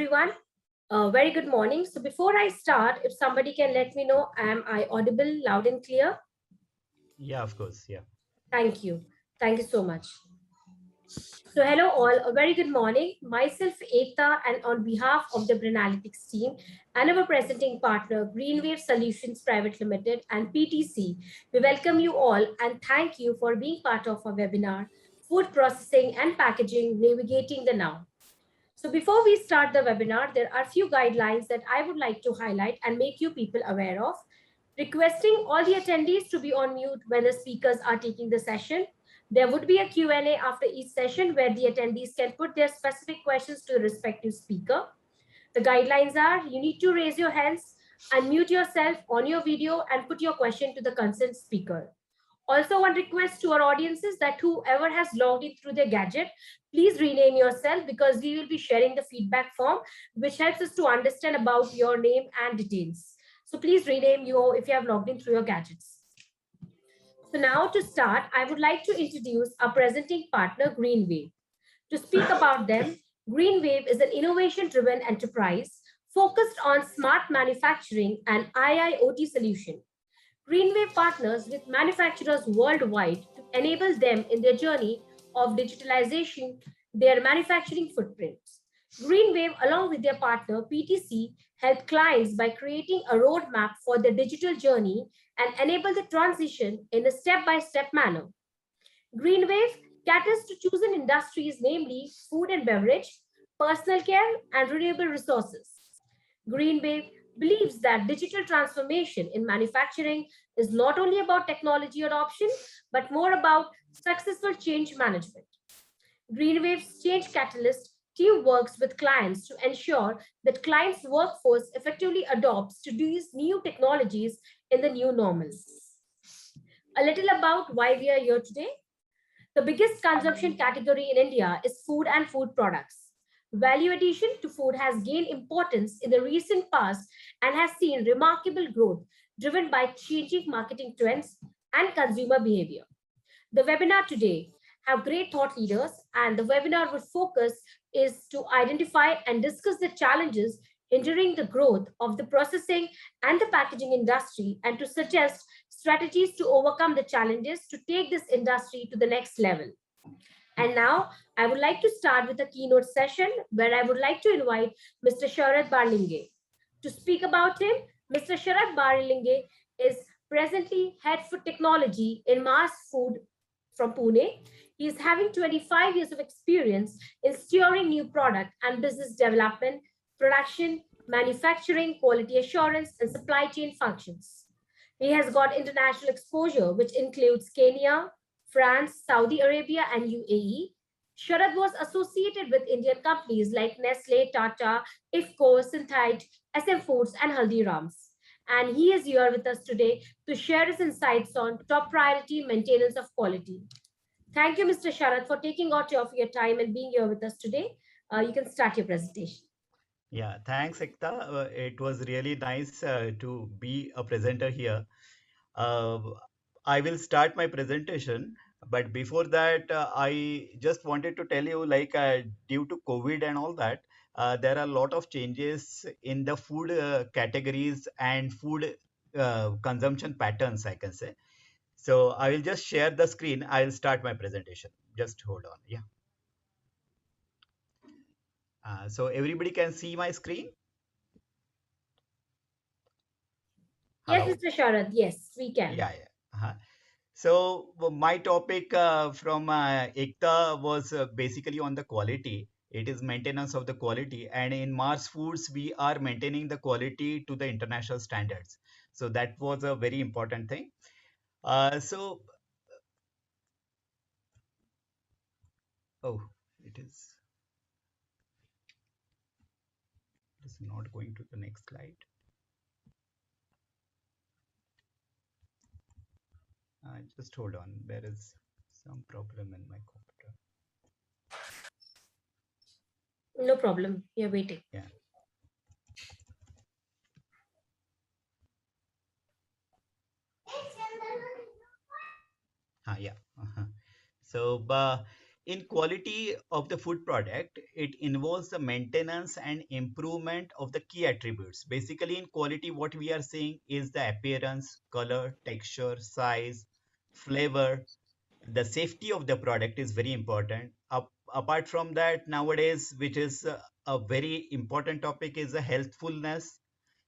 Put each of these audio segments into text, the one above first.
everyone. Very good morning. So before I start, if somebody can let me know, am I audible, loud and clear? Yeah, of course. Yeah. Thank you. Thank you so much. So hello all, a very good morning. Myself Ekta, and on behalf of the Analytics team and our presenting partner Greenwave Solutions Private Limited and PTC, we welcome you all and thank you for being part of our webinar, Food Processing and Packaging, Navigating the Now. So before we start the webinar, there are a few guidelines that I would like to highlight and make you people aware of. Requesting all the attendees to be on mute when the speakers are taking the session. There would be a Q&A after each session where the attendees can put their specific questions to the respective speaker. The guidelines are you need to raise your hands, unmute yourself on your video and put your question to the concerned speaker. Also, one request to our audiences that whoever has logged in through their gadget, please rename yourself because we will be sharing the feedback form, which helps us to understand about your name and details. So please rename you if you have logged in through your gadgets. So now to start, I would like to introduce our presenting partner, Greenwave. To speak about them, Greenwave is an innovation-driven enterprise focused on smart manufacturing and IIoT solution. Greenwave partners with manufacturers worldwide to enable them in their journey of digitalization, their manufacturing footprints. Greenwave, along with their partner PTC, help clients by creating a roadmap for their digital journey and enable the transition in a step-by-step manner. Greenwave caters to chosen industries, namely food and beverage, personal care, and renewable resources. Greenwave believes that digital transformation in manufacturing is not only about technology adoption, but more about successful change management. Greenwave's Change Catalyst team works with clients to ensure that clients' workforce effectively adopts to these new technologies in the new normal. A little about why we are here today. The biggest consumption category in India is food and food products. Value addition to food has gained importance in the recent past and has seen remarkable growth driven by changing marketing trends and consumer behavior. The webinar today have great thought leaders, and the webinar would focus is to identify and discuss the challenges hindering the growth of the processing and the packaging industry and to suggest strategies to overcome the challenges to take this industry to the next level. And now I would like to start with a keynote session where I would like to invite Mr. Sharad Barlinge. To speak about him, Mr. Sharad Barlinge is presently head for technology in Mars Food from Pune. He is having 25 years of experience in steering new product and business development, production, manufacturing, quality assurance, and supply chain functions. He has got international exposure, which includes Kenya, France, Saudi Arabia, and UAE. Sharad was associated with Indian companies like Nestle, Tata, IFCO, Synthite, SM Foods, and Haldirams. And he is here with us today to share his insights on top priority maintenance of quality. Thank you, Mr. Sharad, for taking out of your time and being here with us today. You can start your presentation. Yeah, thanks, Ekta. It was really nice to be a presenter here. Uh, I will start my presentation, but before that, I just wanted to tell you, due to COVID and all that, there are a lot of changes in the food categories and food consumption patterns, I can say. So I will just share the screen. I'll start my presentation. Just hold on. Yeah. So everybody can see my screen. Yes, Hello. Mr. Sharad. Yes, we can. Yeah, yeah. So my topic from Ekta was basically on the quality. It is maintenance of the quality, and in Mars Foods we are maintaining the quality to the international standards. So that was a very important thing. So oh, it is not going to the next slide. Just hold on. There is some problem in my computer. No problem. You're waiting. Yeah. Yeah. So in quality of the food product, it involves the maintenance and improvement of the key attributes. Basically, in quality, what we are seeing is the appearance, color, texture, size, flavor. The safety of the product is very important. Apart from that, nowadays, which is a very important topic, is the healthfulness.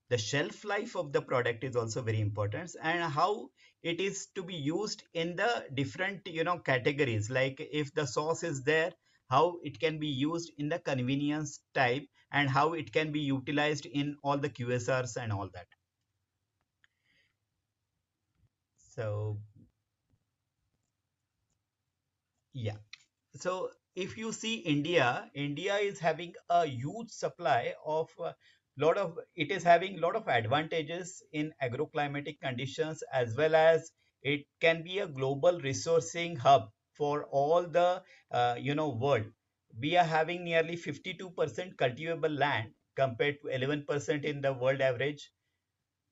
The shelf life of the product is also very important, and how it is to be used in the different categories. Like if the sauce is there, how it can be used in the convenience type, and how it can be utilized in all the QSRs and all that. So yeah. So if you see India, India is having a huge supply of it is having lot of advantages in agroclimatic conditions, as well as it can be a global resourcing hub for all the world. We are having nearly 52% cultivable land compared to 11% in the world average.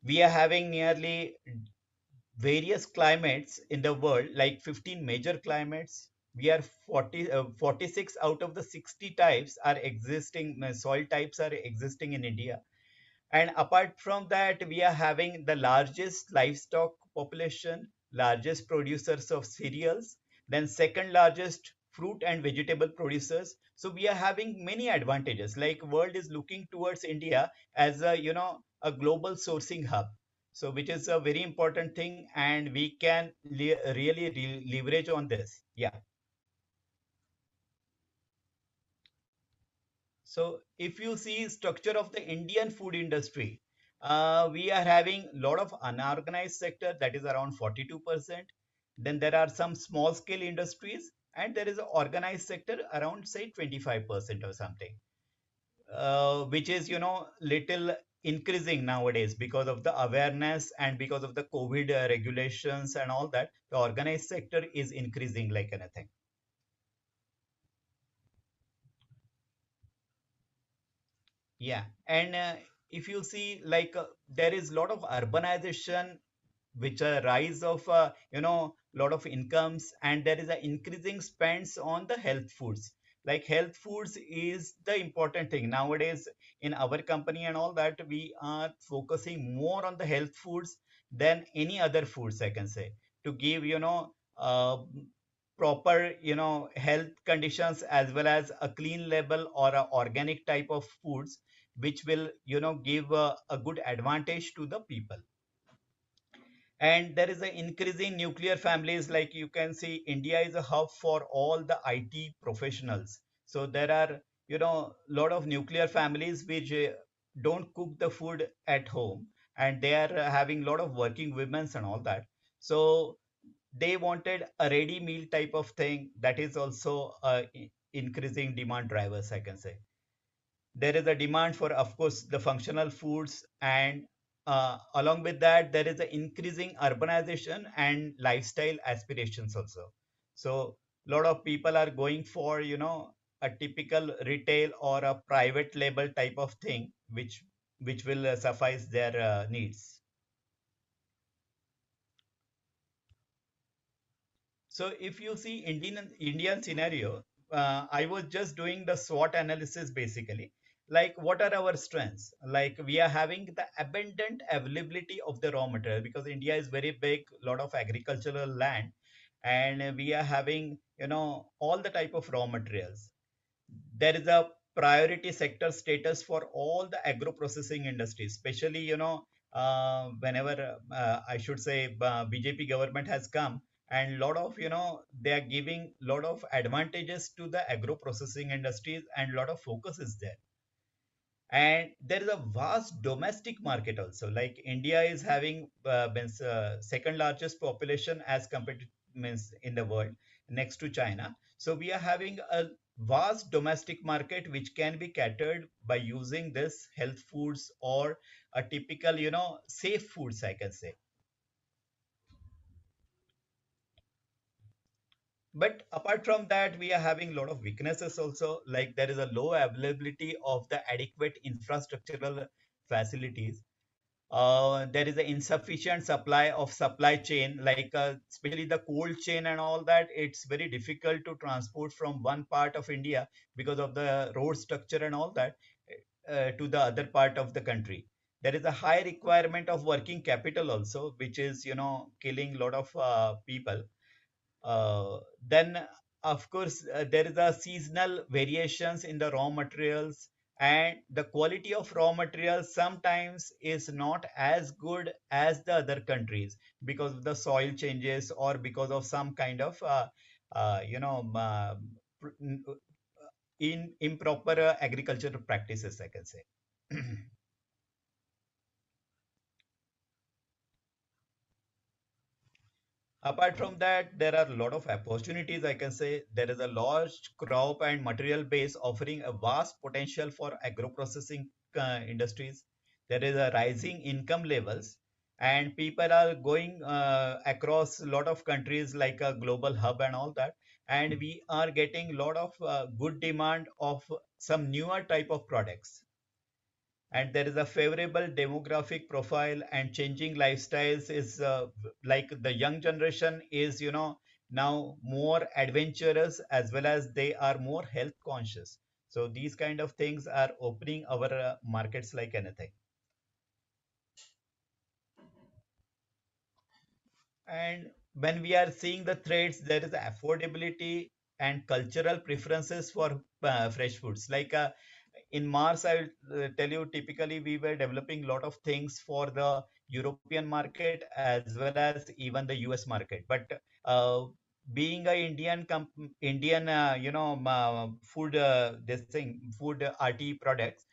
We are having nearly various climates in the world, like 15 major climates. We are 46 out of the 60 types are existing, soil types are existing in India. And apart from that, we are having the largest livestock population, largest producers of cereals, then second largest fruit and vegetable producers. So we are having many advantages. Like world is looking towards India as a a global sourcing hub. So which is a very important thing, and we can really leverage on this. Yeah. So if you see structure of the Indian food industry, we are having a lot of unorganized sector, that is around 42%. Then there are some small scale industries, and there is an organized sector around say 25% or something, which is little increasing nowadays because of the awareness and because of the COVID regulations and all that. The organized sector is increasing like anything. Yeah, and if you see, like there is a lot of urbanization, which a rise of lot of incomes, and there is a increasing spends on the health foods. Like health foods is the important thing nowadays in our company and all that. We are focusing more on the health foods than any other foods, I can say, to give proper health conditions, as well as a clean label or a organic type of foods, which will give a good advantage to the people. And there is an increasing nuclear families. Like you can see, India is a hub for all the IT professionals. So there are lot of nuclear families which don't cook the food at home, and they are having lot of working women and all that. So they wanted a ready meal type of thing. That is also increasing demand drivers, I can say. There is a demand for, of course, the functional foods, and along with that, there is an increasing urbanization and lifestyle aspirations also. So a lot of people are going for a typical retail or a private label type of thing, which will suffice their needs. So if you see Indian scenario, I was just doing the SWOT analysis basically. Like what are our strengths? Like we are having the abundant availability of the raw material, because India is very big, lot of agricultural land, and we are having all the type of raw materials. There is a priority sector status for all the agro processing industries, especially whenever I should say BJP government has come, and lot of they are giving lot of advantages to the agro processing industries, and lot of focus is there. And there is a vast domestic market also. Like India is having means second largest population as compared to, means, in the world, next to China. So we are having a vast domestic market which can be catered by using this health foods, or a typical safe foods, I can say. But apart from that, we are having a lot of weaknesses also. Like there is a low availability of the adequate infrastructural facilities. there is an insufficient supply of supply chain, like especially the cold chain and all that. It's very difficult to transport from one part of India because of the road structure and all that to the other part of the country. There is a high requirement of working capital also, which is killing a lot of people. Then, of course, there is a seasonal variations in the raw materials, and the quality of raw materials sometimes is not as good as the other countries because of the soil changes or because of some kind of uh, you know pr- n- in improper agricultural practices, I can say. Apart from that, there are a lot of opportunities. I can say there is a large crop and material base offering a vast potential for agro-processing industries. There is a rising income levels, and people are going across a lot of countries like a global hub and all that. And we are getting a lot of good demand of some newer type of products, and there is a favorable demographic profile and changing lifestyles is like the young generation is now more adventurous as well as they are more health conscious. So these kind of things are opening our markets like anything. And when we are seeing the threads, there is affordability and cultural preferences for fresh foods. Like in Mars, I will tell you, typically we were developing a lot of things for the European market as well as even the US market. But uh, being a Indian, food, this thing, food RT products,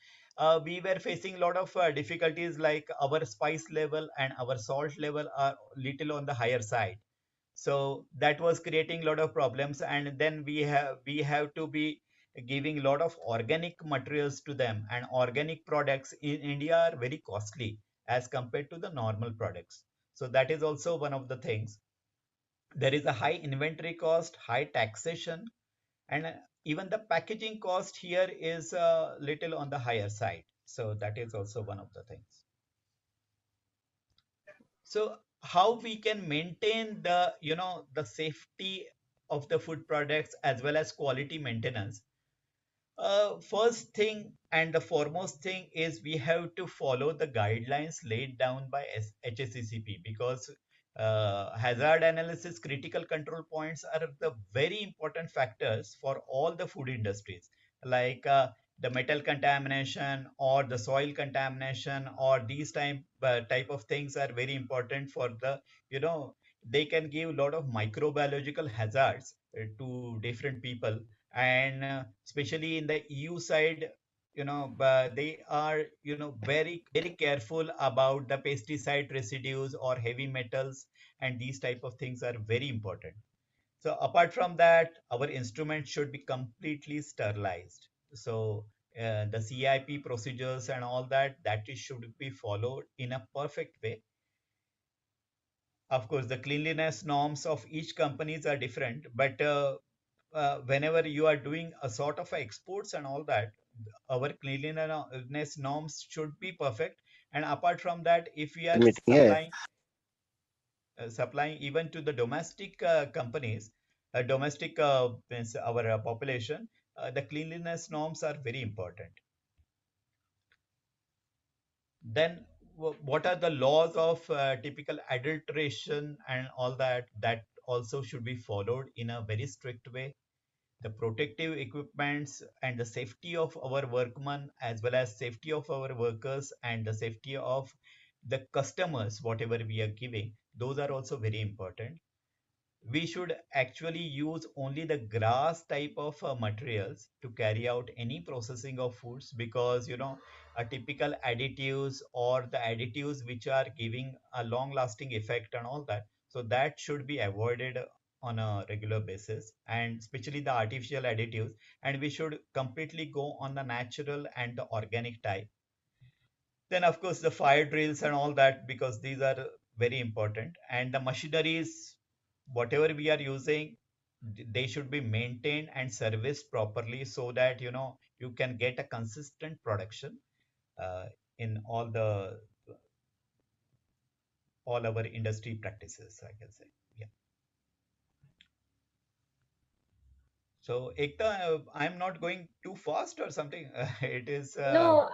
we were facing a lot of difficulties, like our spice level and our salt level are little on the higher side. So that was creating a lot of problems, and then we have to be giving a lot of organic materials to them, and organic products in India are very costly as compared to the normal products. So that is also one of the things. There is a high inventory cost, high taxation, and even the packaging cost here is a little on the higher side. So that is also one of the things. So how we can maintain the safety of the food products as well as quality maintenance. First thing and the foremost thing is we have to follow the guidelines laid down by HACCP, because hazard analysis critical control points are the very important factors for all the food industries, like the metal contamination or the soil contamination or these type of things are very important for the you know they can give a lot of microbiological hazards to different people. And especially in the EU side, they are very careful about the pesticide residues or heavy metals, and these type of things are very important. So apart from that, our instruments should be completely sterilized. So the CIP procedures and all should be followed in a perfect way. Of course, the cleanliness norms of each companies are different, but whenever you are doing a sort of exports and all that, our cleanliness norms should be perfect. And apart from that, if we are Meeting है. supplying even to the domestic companies, domestic means our population, the cleanliness norms are very important. Then what are the laws of typical adulteration and all that also should be followed in a very strict way. The protective equipments and the safety of our workmen as well as safety of our workers and the safety of the customers, whatever we are giving, those are also very important. We should actually use only the grass type of materials to carry out any processing of foods, because a typical additives or the additives which are giving a long lasting effect and all that, so that should be avoided on a regular basis, and especially the artificial additives. And we should completely go on the natural and the organic type. Then, of course, the fire drills and all that, because these are very important. And the machineries, whatever we are using, they should be maintained and serviced properly so that you can get a consistent production uh, in all the. all our industry practices, I can say. Yeah. So, Ekta, I'm not going too fast or something. It is No,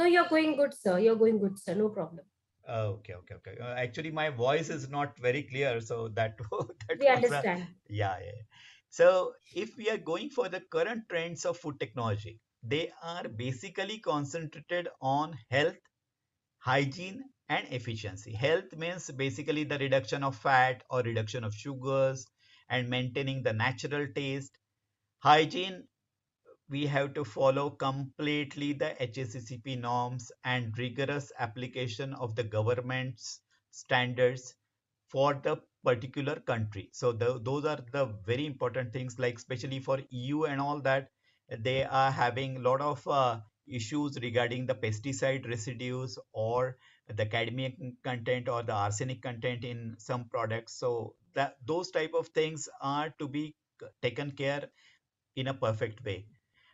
you're going good, sir. You're going good, sir. No problem. okay, okay, okay. Actually, my voice is not very clear, so that that We was understand. yeah, yeah. So, if we are going for the current trends of food technology, they are basically concentrated on health, hygiene, and efficiency. Health means basically the reduction of fat or reduction of sugars and maintaining the natural taste. Hygiene, we have to follow completely the HACCP norms and rigorous application of the government's standards for the particular country. So those are the very important things, like especially for EU and all that, they are having a lot of issues regarding the pesticide residues or the cadmium content or the arsenic content in some products. So that those type of things are to be taken care in a perfect way.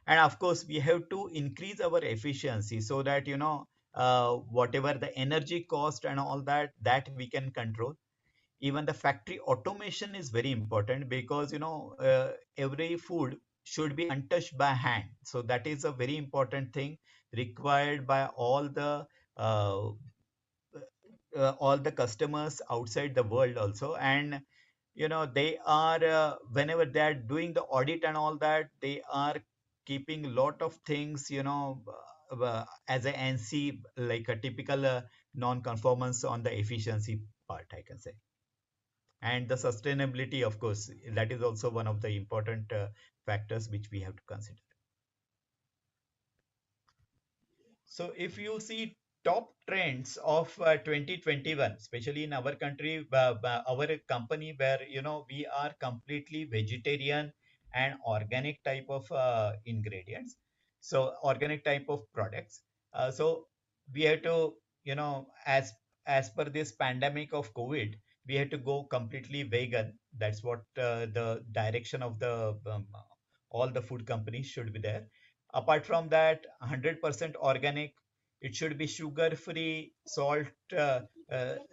And of course we have to increase our efficiency so that whatever the energy cost and all that, that we can control. Even the factory automation is very important because every food should be untouched by hand, so that is a very important thing required by uh, all the customers outside the world also. And they are whenever they are doing the audit and all that, they are keeping a lot of things, as a NC, like a typical non-conformance on the efficiency part, I can say. And the sustainability, of course, that is also one of the important factors which we have to consider. So if you see top trends of 2021, especially in our country, our company, where we are completely vegetarian and organic type of ingredients, so organic type of products. So we have to, as per this pandemic of COVID, we had to go completely vegan. That's what the direction of the all the food companies should be there. Apart from that, 100% organic. It should be sugar free,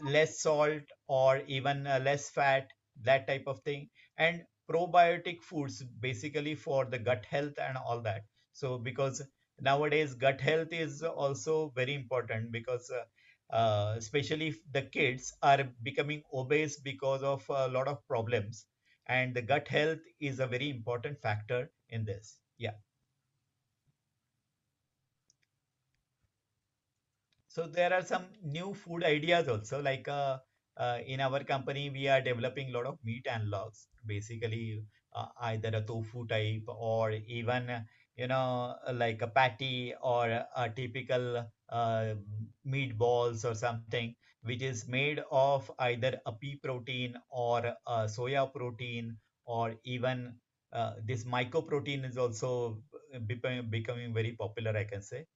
less salt, or even less fat, that type of thing. And probiotic foods, basically for the gut health and all that. So because nowadays gut health is also very important, because especially if the kids are becoming obese because of a lot of problems, and the gut health is a very important factor in this. Yeah. So there are some new food ideas also, like in our company, we are developing a lot of meat analogs, basically either a tofu type or even, like a patty or a typical meatballs or something, which is made of either a pea protein or a soya protein, or even this mycoprotein is also becoming very popular, I can say.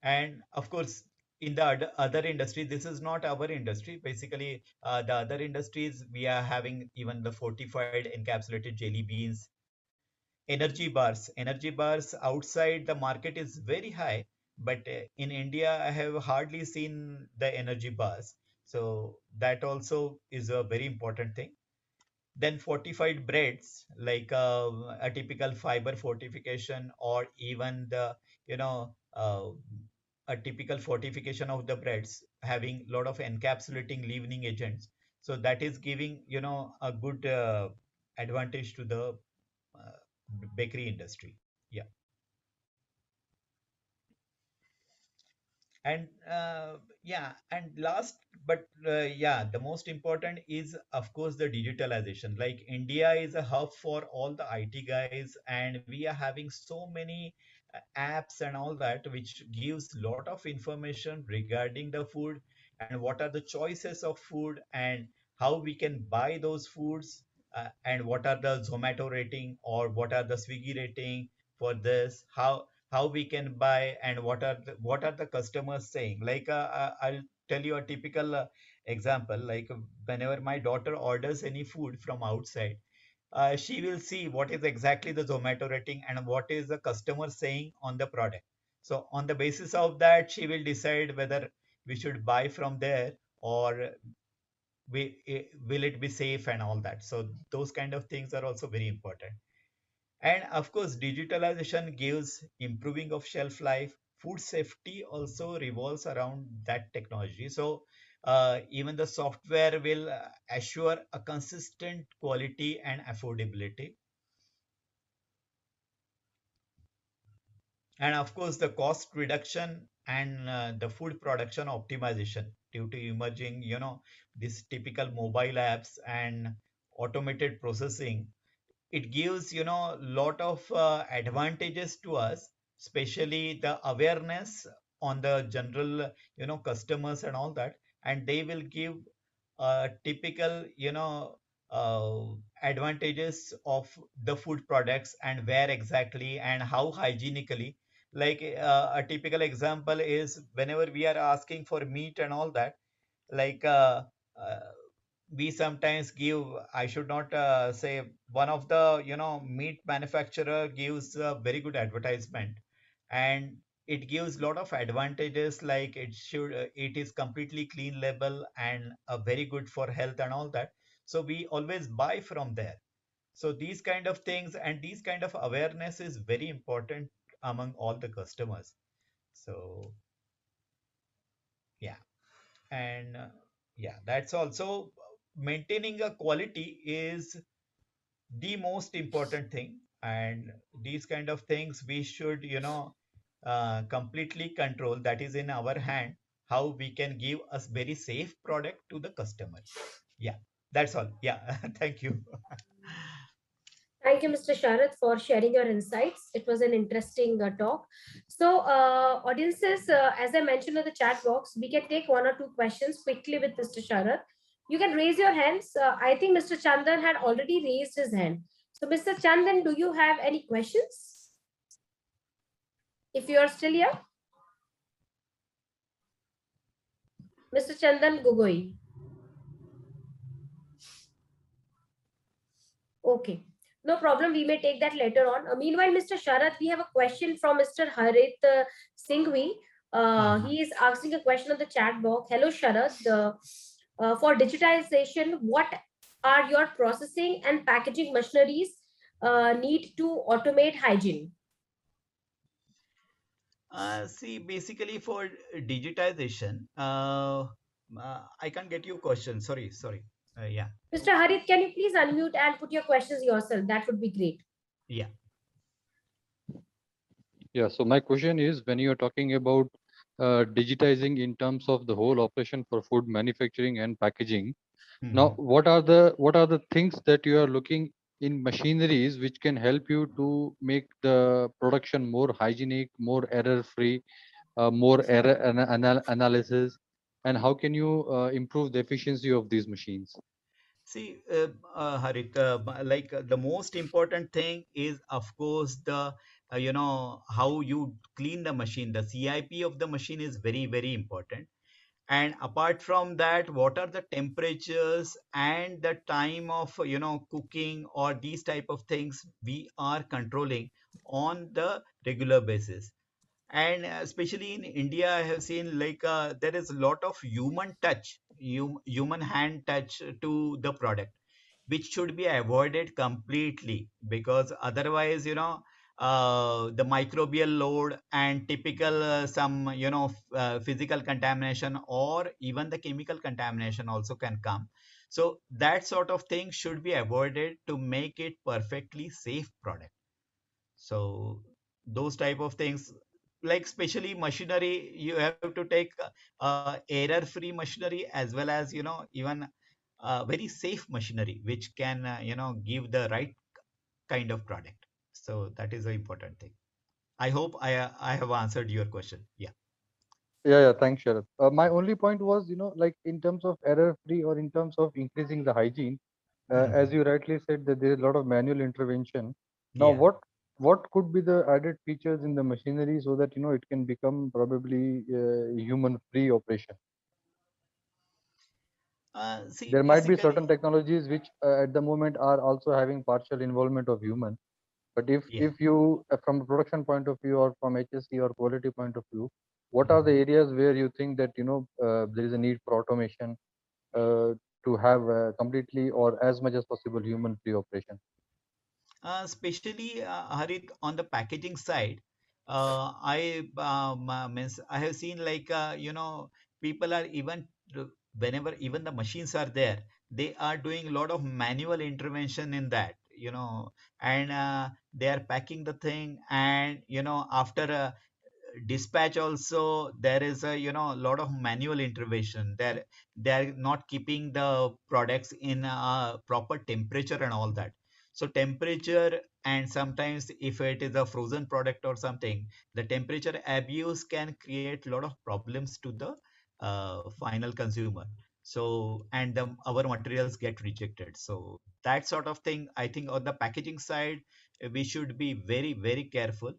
And of course, in the other industry, this is not our industry. Basically, the other industries, we are having even the fortified encapsulated jelly beans, energy bars. Energy bars outside the market is very high, but in India, I have hardly seen the energy bars. So that also is a very important thing. Then fortified breads, like a typical fiber fortification, or even the, you know, uh, a typical fortification of the breads having a lot of encapsulating leavening agents. So that is giving, a good advantage to the uh, bakery industry. Yeah. And yeah, and last but yeah, the most important is of course the digitalization. Like India is a hub for all the IT guys, and we are having so many apps and all that, which gives lot of information regarding the food and what are the choices of food and how we can buy those foods, and what are the Zomato rating or what are the Swiggy rating for this, how we can buy, and what are the customers saying. Like I'll tell you a typical example. Like whenever my daughter orders any food from outside, she will see what is exactly the Zomato rating and what is the customer saying on the product. So on the basis of that, she will decide whether we should buy from there, or will it be safe and all that. So those kind of things are also very important. And of course, digitalization gives improving of shelf life. Food safety also revolves around that technology. So even the software will assure a consistent quality and affordability. And of course, the cost reduction and the food production optimization due to emerging, these typical mobile apps and automated processing, it gives lot of advantages to us, especially the awareness on the general customers and all that, and they will give typical uh, advantages of the food products and where exactly and how hygienically. Like a typical example is whenever we are asking for meat and all that, like uh, we sometimes give, I should not say, one of the meat manufacturer gives a very good advertisement, and it gives lot of advantages, like it is completely clean label and very good for health and all that, so we always buy from there. So these kind of things and these kind of awareness is very important among all the customers. So yeah. And yeah, that's also, maintaining a quality is the most important thing, and these kind of things we should completely control. That is in our hand, how we can give a very safe product to the customer. Yeah, that's all. Yeah. Thank you. Thank you, Mr. Sharath, for sharing your insights. It was an interesting talk. So, audiences, as I mentioned in the chat box, we can take one or two questions quickly with Mr. Sharath. You can raise your hands. I think Mr. Chandan had already raised his hand. So, Mr. Chandan, do you have any questions? If you are still here, Mr. Chandan Gogoi. Okay, no problem. We may take that later on. Meanwhile, Mr. Sharath, we have a question from Mr. Harit Singhvi. Uh-huh. He is asking a question on the chat box. Hello, Sharath. For digitization, what are your processing and packaging machineries need to automate hygiene? See, basically for digitization, I can't get your question. Sorry. Yeah, Mr. Harit, can you please unmute and put your questions yourself? That would be great. yeah. Yeah, so my question is, when you are talking about digitizing in terms of the whole operation for food manufacturing and packaging, now Mhm. what are the things that you are looking in machineries which can help you to make the production more hygienic, more error free, more error analysis, and how can you improve the efficiency of these machines? See, Harit, the most important thing is, of course, the how you clean the machine. The CIP of the machine is very, very important. And apart from that, what are the temperatures and the time of cooking, or these type of things we are controlling on the regular basis. And especially in India, I have seen, like there is a lot of human touch, human hand touch to the product, which should be avoided completely, because otherwise the microbial load and typical some physical contamination or even the chemical contamination also can come. So that sort of thing should be avoided to make it perfectly safe product. So those type of things, like especially machinery, you have to take error free machinery, as well as even very safe machinery, which can give the right kind of product. So that is the important thing. I hope I have answered your question. Yeah. Yeah, thanks, Sharad. My only point was, like in terms of error free or in terms of increasing the hygiene, as Mhm. you rightly said, that there is a lot of manual intervention. Now, Yeah. what could be the added features in the machinery so that it can become probably human free operation? See, There might be certain basically, technologies which at the moment are also having partial involvement of human. But if yeah. if you from a production point of view or from HSC or quality point of view, what are the areas where you think that there is a need for automation to have completely or as much as possible human-free operation? Especially Harit, on the packaging side, means I have seen like people are even whenever even the machines are there, they are doing a lot of manual intervention in that, and they are packing the thing, and after dispatch also there is a lot of manual intervention. They're not keeping the products in a proper temperature and all that. So temperature, and sometimes if it is a frozen product or something, the temperature abuse can create a lot of problems to the final consumer. So and our materials get rejected. So that sort of thing, I think on the packaging side, we should be very very careful.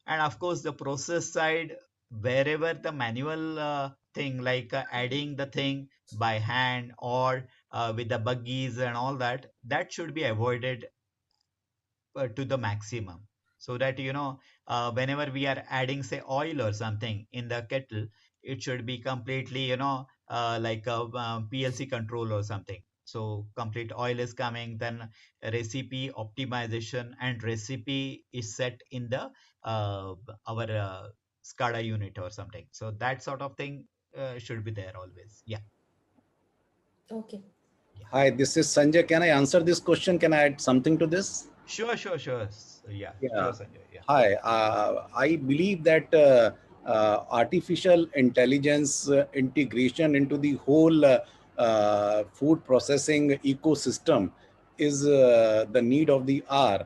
And of course the process side, wherever the manual thing, like adding the thing by hand or with the buggies and all that, that should be avoided to the maximum, so that whenever we are adding say oil or something in the kettle, it should be completely like a PLC control or something. So complete oil is coming, then recipe optimization and recipe is set in the our SCADA unit or something. So that sort of thing should be there always. Yeah. Okay. Yeah. Hi, this is Sanjay. Can I answer this question? Can I add something to this? Sure. Yeah, sure, Yeah. Sanjay. Yeah. Hi. I believe that artificial intelligence integration into the whole food processing ecosystem is the need of the hour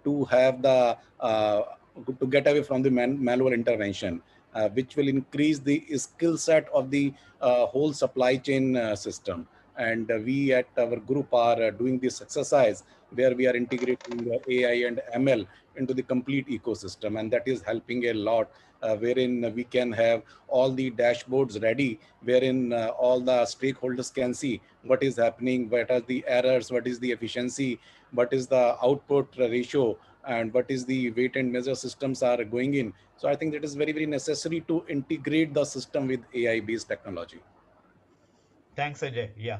to have the to get away from the manual intervention, which will increase the skill set of the whole supply chain system. And we at our group are doing this exercise where we are integrating AI and ML into the complete ecosystem, and that is helping a lot, wherein we can have all the dashboards ready, wherein all the stakeholders can see what is happening, what are the errors, what is the efficiency, what is the output ratio, and what is the weight and measure systems are going in. So I think that is very very necessary to integrate the system with AI based technology. Thanks, Ajay. Yeah.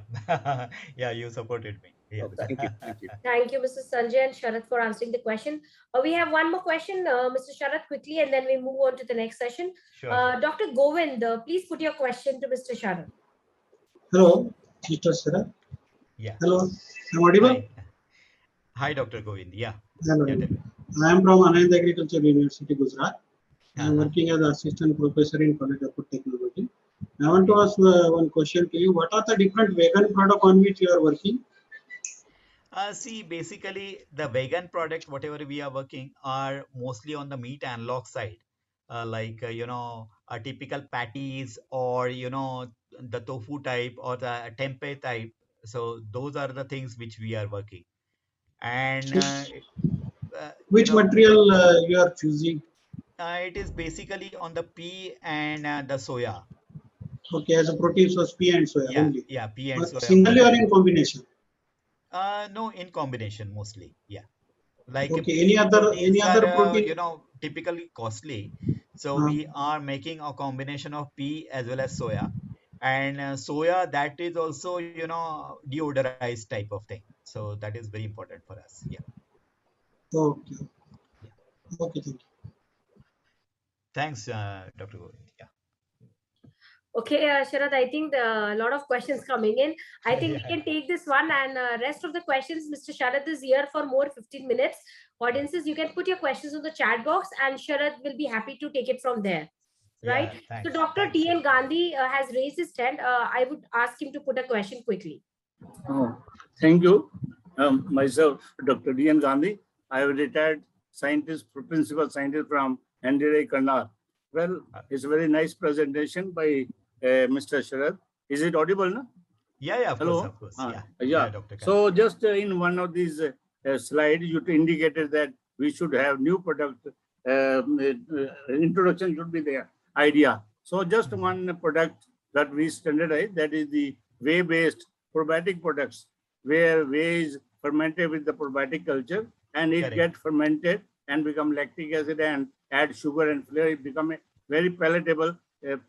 Yeah, you supported me. Yeah. So thank you, thank you. Thank you, Mr. Sanjay and Sharath, for answering the question. We have one more question, Mr. Sharath, quickly, and then we move on to the next session. Sure. Dr. Govind, please put your question to Mr. Sharath. Hello, Mr. Sarah. Yeah. Hello, I'm audible? Hi. Hi, Dr. Govind. Yeah. Hello. Yeah, tell me. I am from Anand Agriculture University, Gujarat. I am Uh-huh. working as assistant professor in College of Technology. I want to ask one question to you. What are the different vegan products on which you are working? See, basically, the vegan product, whatever we are working, are mostly on the meat analog side, like a typical patties, or the tofu type or the tempeh type. So those are the things which we are working, and uh, you Which know, material you are choosing? it is basically on the pea and the soya. Okay, as a protein source, pea and soya Yeah, only. yeah, pea and soya Singly or only. in combination? No, in combination mostly. Yeah. Like Okay, pea any proteins are other protein? typically costly, so Uh, we are making a combination of pea as well as soya. And soya, that is also deodorized type of thing, so that is very important for us. Yeah. okay, Yeah. okay, thank you. Thanks, Dr. Govind. Yeah. Okay, Sharath, I think a lot of questions coming in. I think we Yeah. can take this one, and rest of the questions, Mr. Sharath is here for more 15 minutes. Audiences, you can put your questions in the chat box, and Sharath will be happy to take it from there. Yeah, Right? So thanks. Dr. Thanks. T.N. Gandhi has raised his hand. I would ask him to put a question quickly. Oh, thank you. Myself, Dr. D.N. Gandhi. I am a retired scientist, principal scientist from NDA Karnal. Well, it's a very nice presentation by Mr. Sharad. Is it audible? No? Yeah, of course, Hello? of course. Yeah. Yeah. Dr. Khan. So just in one of these slides, you indicated that we should have new product introduction should be there idea. So just one product that we standardize, that is the whey-based probiotic products, where whey is fermented with the probiotic culture, and it Correct. gets fermented and become lactic acid and add sugar and flavor. It become a very palatable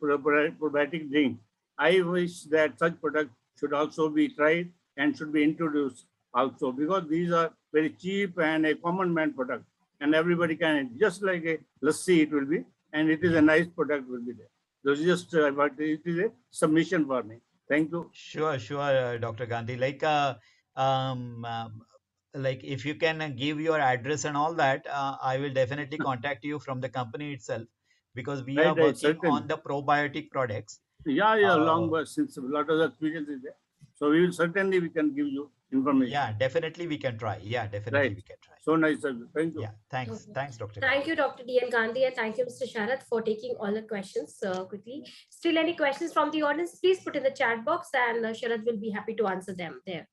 probiotic drink. I wish that such product should also be tried and should be introduced also, because these are very cheap and a common man product, and everybody can, just like a lassi it will be, and it is a nice product will be there. So just but it is a submission for me. Thank you. Sure, Dr. Gandhi. Um, um, like if you can give your address and all that, I will definitely contact you from the company itself, because we are Right, working certainly. on the probiotic products. Yeah, long, Uh, but since a lot of experience is there. So we will certainly we can give you information. yeah, definitely we can try. Yeah, definitely Right. we can try. So nice of you. Thank you. Yeah, thanks. Okay. Thanks, Dr. Thank Gandhi. you, Dr. D.N. Gandhi, and thank you, Mr. Sharath, for taking all the questions quickly. Still, any questions from the audience, please put in the chat box, and Sharath will be happy to answer them there.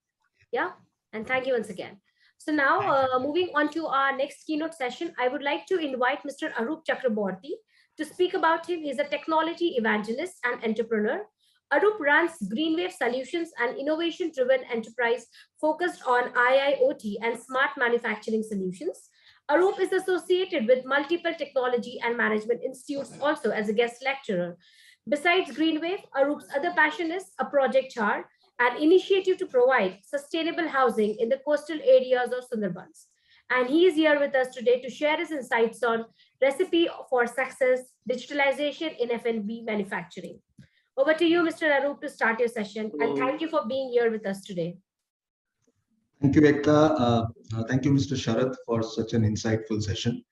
Yeah, and thank you once again. So now, Thanks. moving on to our next keynote session, I would like to invite Mr. Arup Chakraborty to speak about him. He's a technology evangelist and entrepreneur. Arup runs Greenwave Solutions, an innovation-driven enterprise focused on IIoT and smart manufacturing solutions. Arup is associated with multiple technology and management institutes also as a guest lecturer. Besides Greenwave, Arup's other passion is a Project Char, an initiative to provide sustainable housing in the coastal areas of Sundarbans. And he is here with us today to share his insights on recipe for success, digitalization in F&B manufacturing. Over to you, Mr. Arup, to start your session. And thank you for being here with us today. Thank you, Ekta. Thank you, Mr. Sharath, for such an insightful session.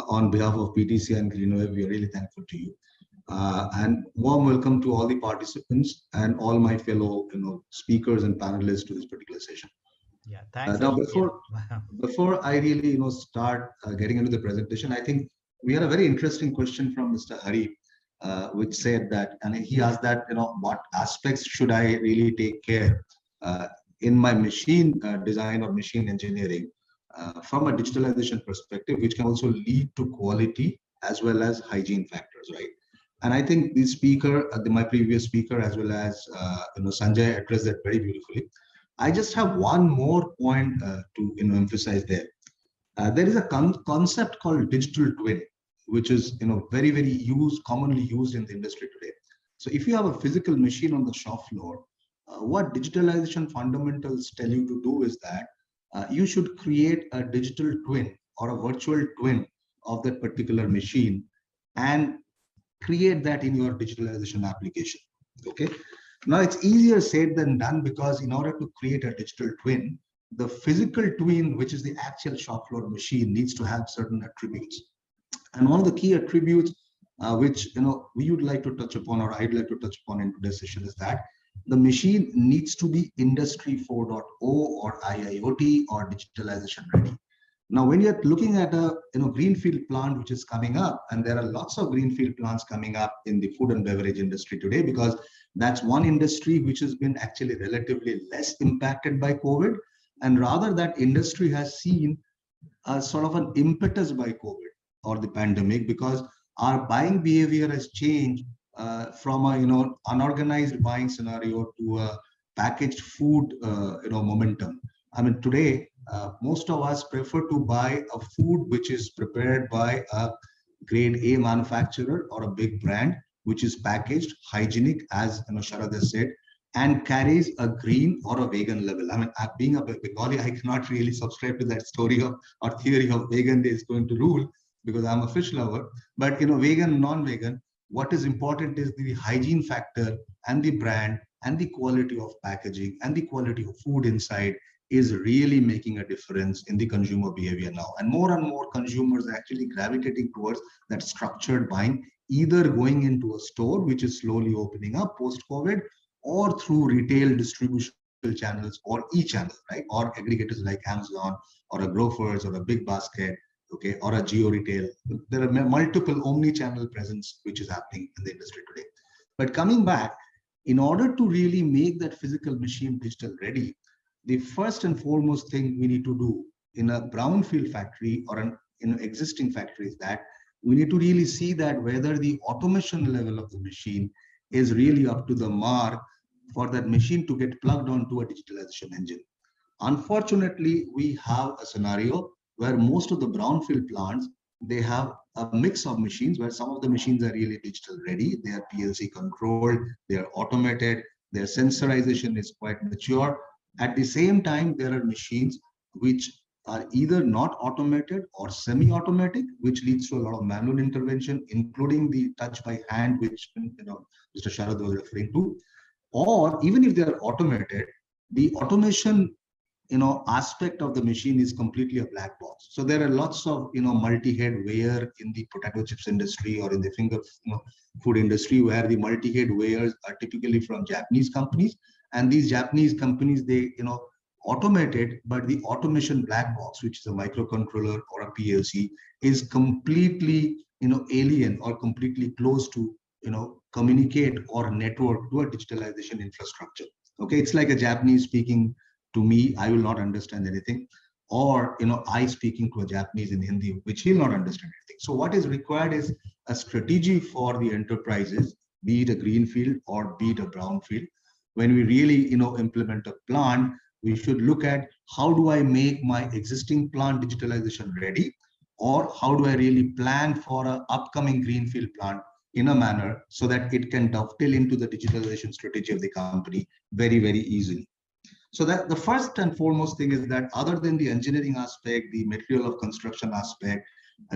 On behalf of PTC and Greenwave, we are really thankful to you. And warm welcome to all the participants and all my fellow speakers and panelists to this particular session. Yeah, thanks. Now, before I really start getting into the presentation, I think we had a very interesting question from Mr. Hari, which said that, and he asked that, what aspects should I really take care in my machine design or machine engineering from a digitalization perspective, which can also lead to quality as well as hygiene factors, right? And I think the speaker, my previous speaker, as well as Sanjay addressed that very beautifully. I just have one more point to emphasize there. There is a concept called digital twin, which is very commonly used in the industry today. So if you have a physical machine on the shop floor, what digitalization fundamentals tell you to do is that you should create a digital twin or a virtual twin of that particular machine and create that in your digitalization application. Okay. Now it's easier said than done, because in order to create a digital twin, the physical twin, which is the actual shop floor machine, needs to have certain attributes. And one of the key attributes which we would like to touch upon, or I'd like to touch upon in today's session, is that the machine needs to be Industry 4.0 or IIoT or digitalization ready. Now, when you're looking at a greenfield plant which is coming up, and there are lots of greenfield plants coming up in the food and beverage industry today, because that's one industry which has been actually relatively less impacted by COVID, and rather that industry has seen a sort of an impetus by COVID or the pandemic, because our buying behavior has changed from a unorganized buying scenario to a packaged food momentum. I mean, today most of us prefer to buy a food which is prepared by a grade A manufacturer or a big brand, which is packaged, hygienic, as Sharath has said, and carries a green or a vegan label. I mean, being a Bengali, I cannot really subscribe to that story of or theory of vegan is going to rule, because I'm a fish lover. But vegan, non-vegan, what is important is the hygiene factor and the brand and the quality of packaging and the quality of food inside is really making a difference in the consumer behavior now. And more consumers are actually gravitating towards that structured buying, either going into a store, which is slowly opening up post-COVID, or through retail distribution channels or e-channels, right? Or aggregators like Amazon or a Grofers or a Big Basket, okay, or a geo retail. There are multiple omni-channel presence which is happening in the industry today. But coming back, in order to really make that physical machine digital ready, the first and foremost thing we need to do in a brownfield factory or an existing factory is that we need to really see that whether the automation level of the machine is really up to the mark for that machine to get plugged onto a digitalization engine. Unfortunately, we have a scenario where most of the brownfield plants, they have a mix of machines where some of the machines are really digital ready, they are PLC controlled, they are automated, their sensorization is quite mature. At the same time, there are machines which are either not automated or semi-automatic, which leads to a lot of manual intervention, including the touch by hand, which Mr. Sharad was referring to. Or even if they are automated, the automation aspect of the machine is completely a black box. So there are lots of multi-head weigher in the potato chips industry or in the finger food industry, where the multi-head weighers are typically from Japanese companies, and these Japanese companies, they automated, but the automation black box, which is a microcontroller or a PLC, is completely alien or completely close to communicate or network to a digitalization infrastructure. Okay, it's like a Japanese speaking to me, I will not understand anything, or I speaking to a Japanese in Hindi, which he'll not understand anything. So what is required is a strategy for the enterprises, be it a greenfield or be it a brownfield. When we really implement a plant, we should look at how do I make my existing plant digitalization ready, or how do I really plan for an upcoming greenfield plant in a manner so that it can dovetail into the digitalization strategy of the company very, very easily. So that the first and foremost thing is that other than the engineering aspect, the material of construction aspect,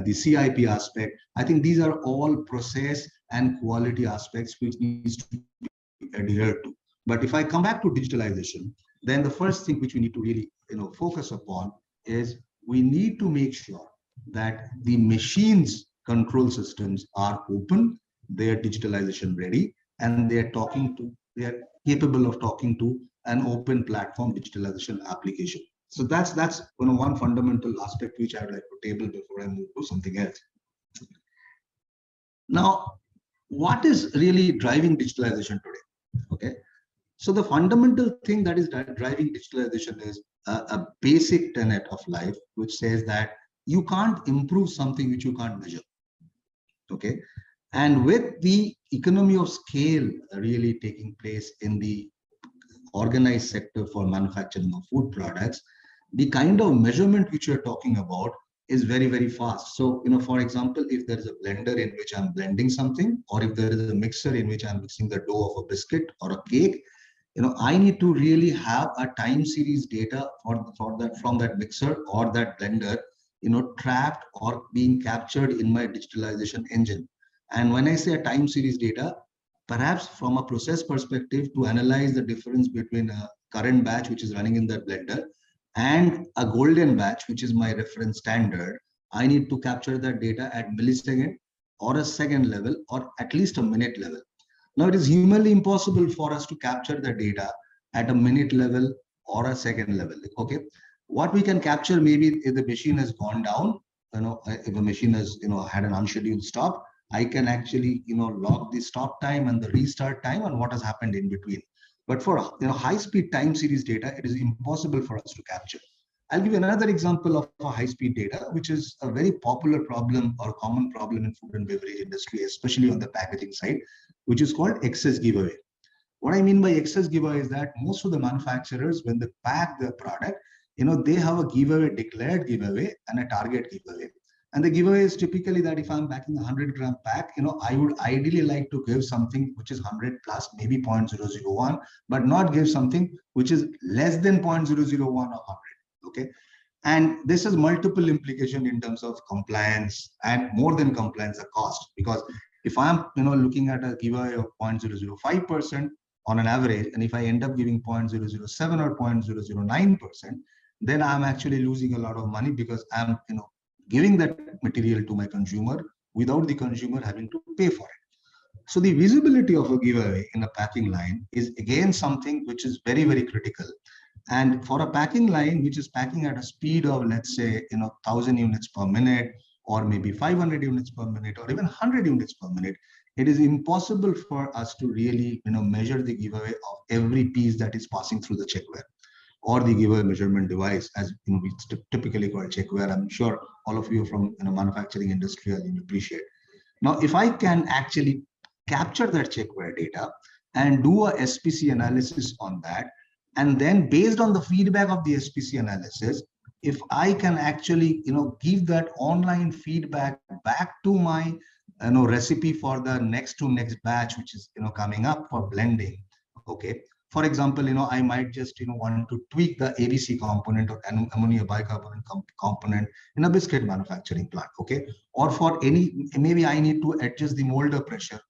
the CIP aspect, I think these are all process and quality aspects which needs to be adhered to. But if I come back to digitalization, then the first thing which we need to really focus upon is we need to make sure that the machines control systems are open, they are digitalization ready, and they are capable of talking to an open platform digitalization application. So that's one fundamental aspect which I would like to table before I move to something else. Now, what is really driving digitalization today? Okay, so the fundamental thing that is driving digitalization is a basic tenet of life, which says that you can't improve something which you can't measure. Okay, and with the economy of scale really taking place in the organized sector for manufacturing of food products, the kind of measurement which you're talking about is very, very fast. So, for example, if there is a blender in which I'm blending something, or if there is a mixer in which I'm mixing the dough of a biscuit or a cake, I need to really have a time series data from that mixer or that blender, trapped or being captured in my digitalization engine. And when I say a time series data, perhaps from a process perspective, to analyze the difference between a current batch which is running in that blender and a golden batch, which is my reference standard, I need to capture that data at millisecond or a second level, or at least a minute level. Now, it is humanly impossible for us to capture the data at a minute level or a second level. Okay, what we can capture, maybe if the machine has gone down, if a machine has had an unscheduled stop, I can actually log the stop time and the restart time and what has happened in between. But for high-speed time series data, it is impossible for us to capture. I'll give you another example of a high-speed data, which is a very popular problem or common problem in food and beverage industry, especially on the packaging side, which is called excess giveaway. What I mean by excess giveaway is that most of the manufacturers, when they pack their product, they have a giveaway, declared giveaway, and a target giveaway. And the giveaway is typically that if I'm packing a 100-gram pack, I would ideally like to give something which is 100 plus, maybe 0.001, but not give something which is less than 0.001 or 100. Okay, and this has multiple implications in terms of compliance, and more than compliance, a cost. Because if I'm looking at a giveaway of 0.005% on an average, and if I end up giving 0.007 or 0.009%, then I'm actually losing a lot of money, because I'm giving that material to my consumer without the consumer having to pay for it. So the visibility of a giveaway in a packing line is again something which is very, very critical. And for a packing line which is packing at a speed of, let's say, 1,000 units per minute, or maybe 500 units per minute, or even 100 units per minute, it is impossible for us to really measure the giveaway of every piece that is passing through the checkware, or the giveaway measurement device, as we typically call checkware. I'm sure all of you from manufacturing industry will appreciate. Now, if I can actually capture that checkware data and do a SPC analysis on that, and then based on the feedback of the SPC analysis, if I can actually, give that online feedback back to my, recipe for the next batch, which is, coming up for blending. Okay. For example, I might just, want to tweak the ABC component or ammonia bicarbonate component in a biscuit manufacturing plant. Okay. Or for maybe I need to adjust the molder pressure,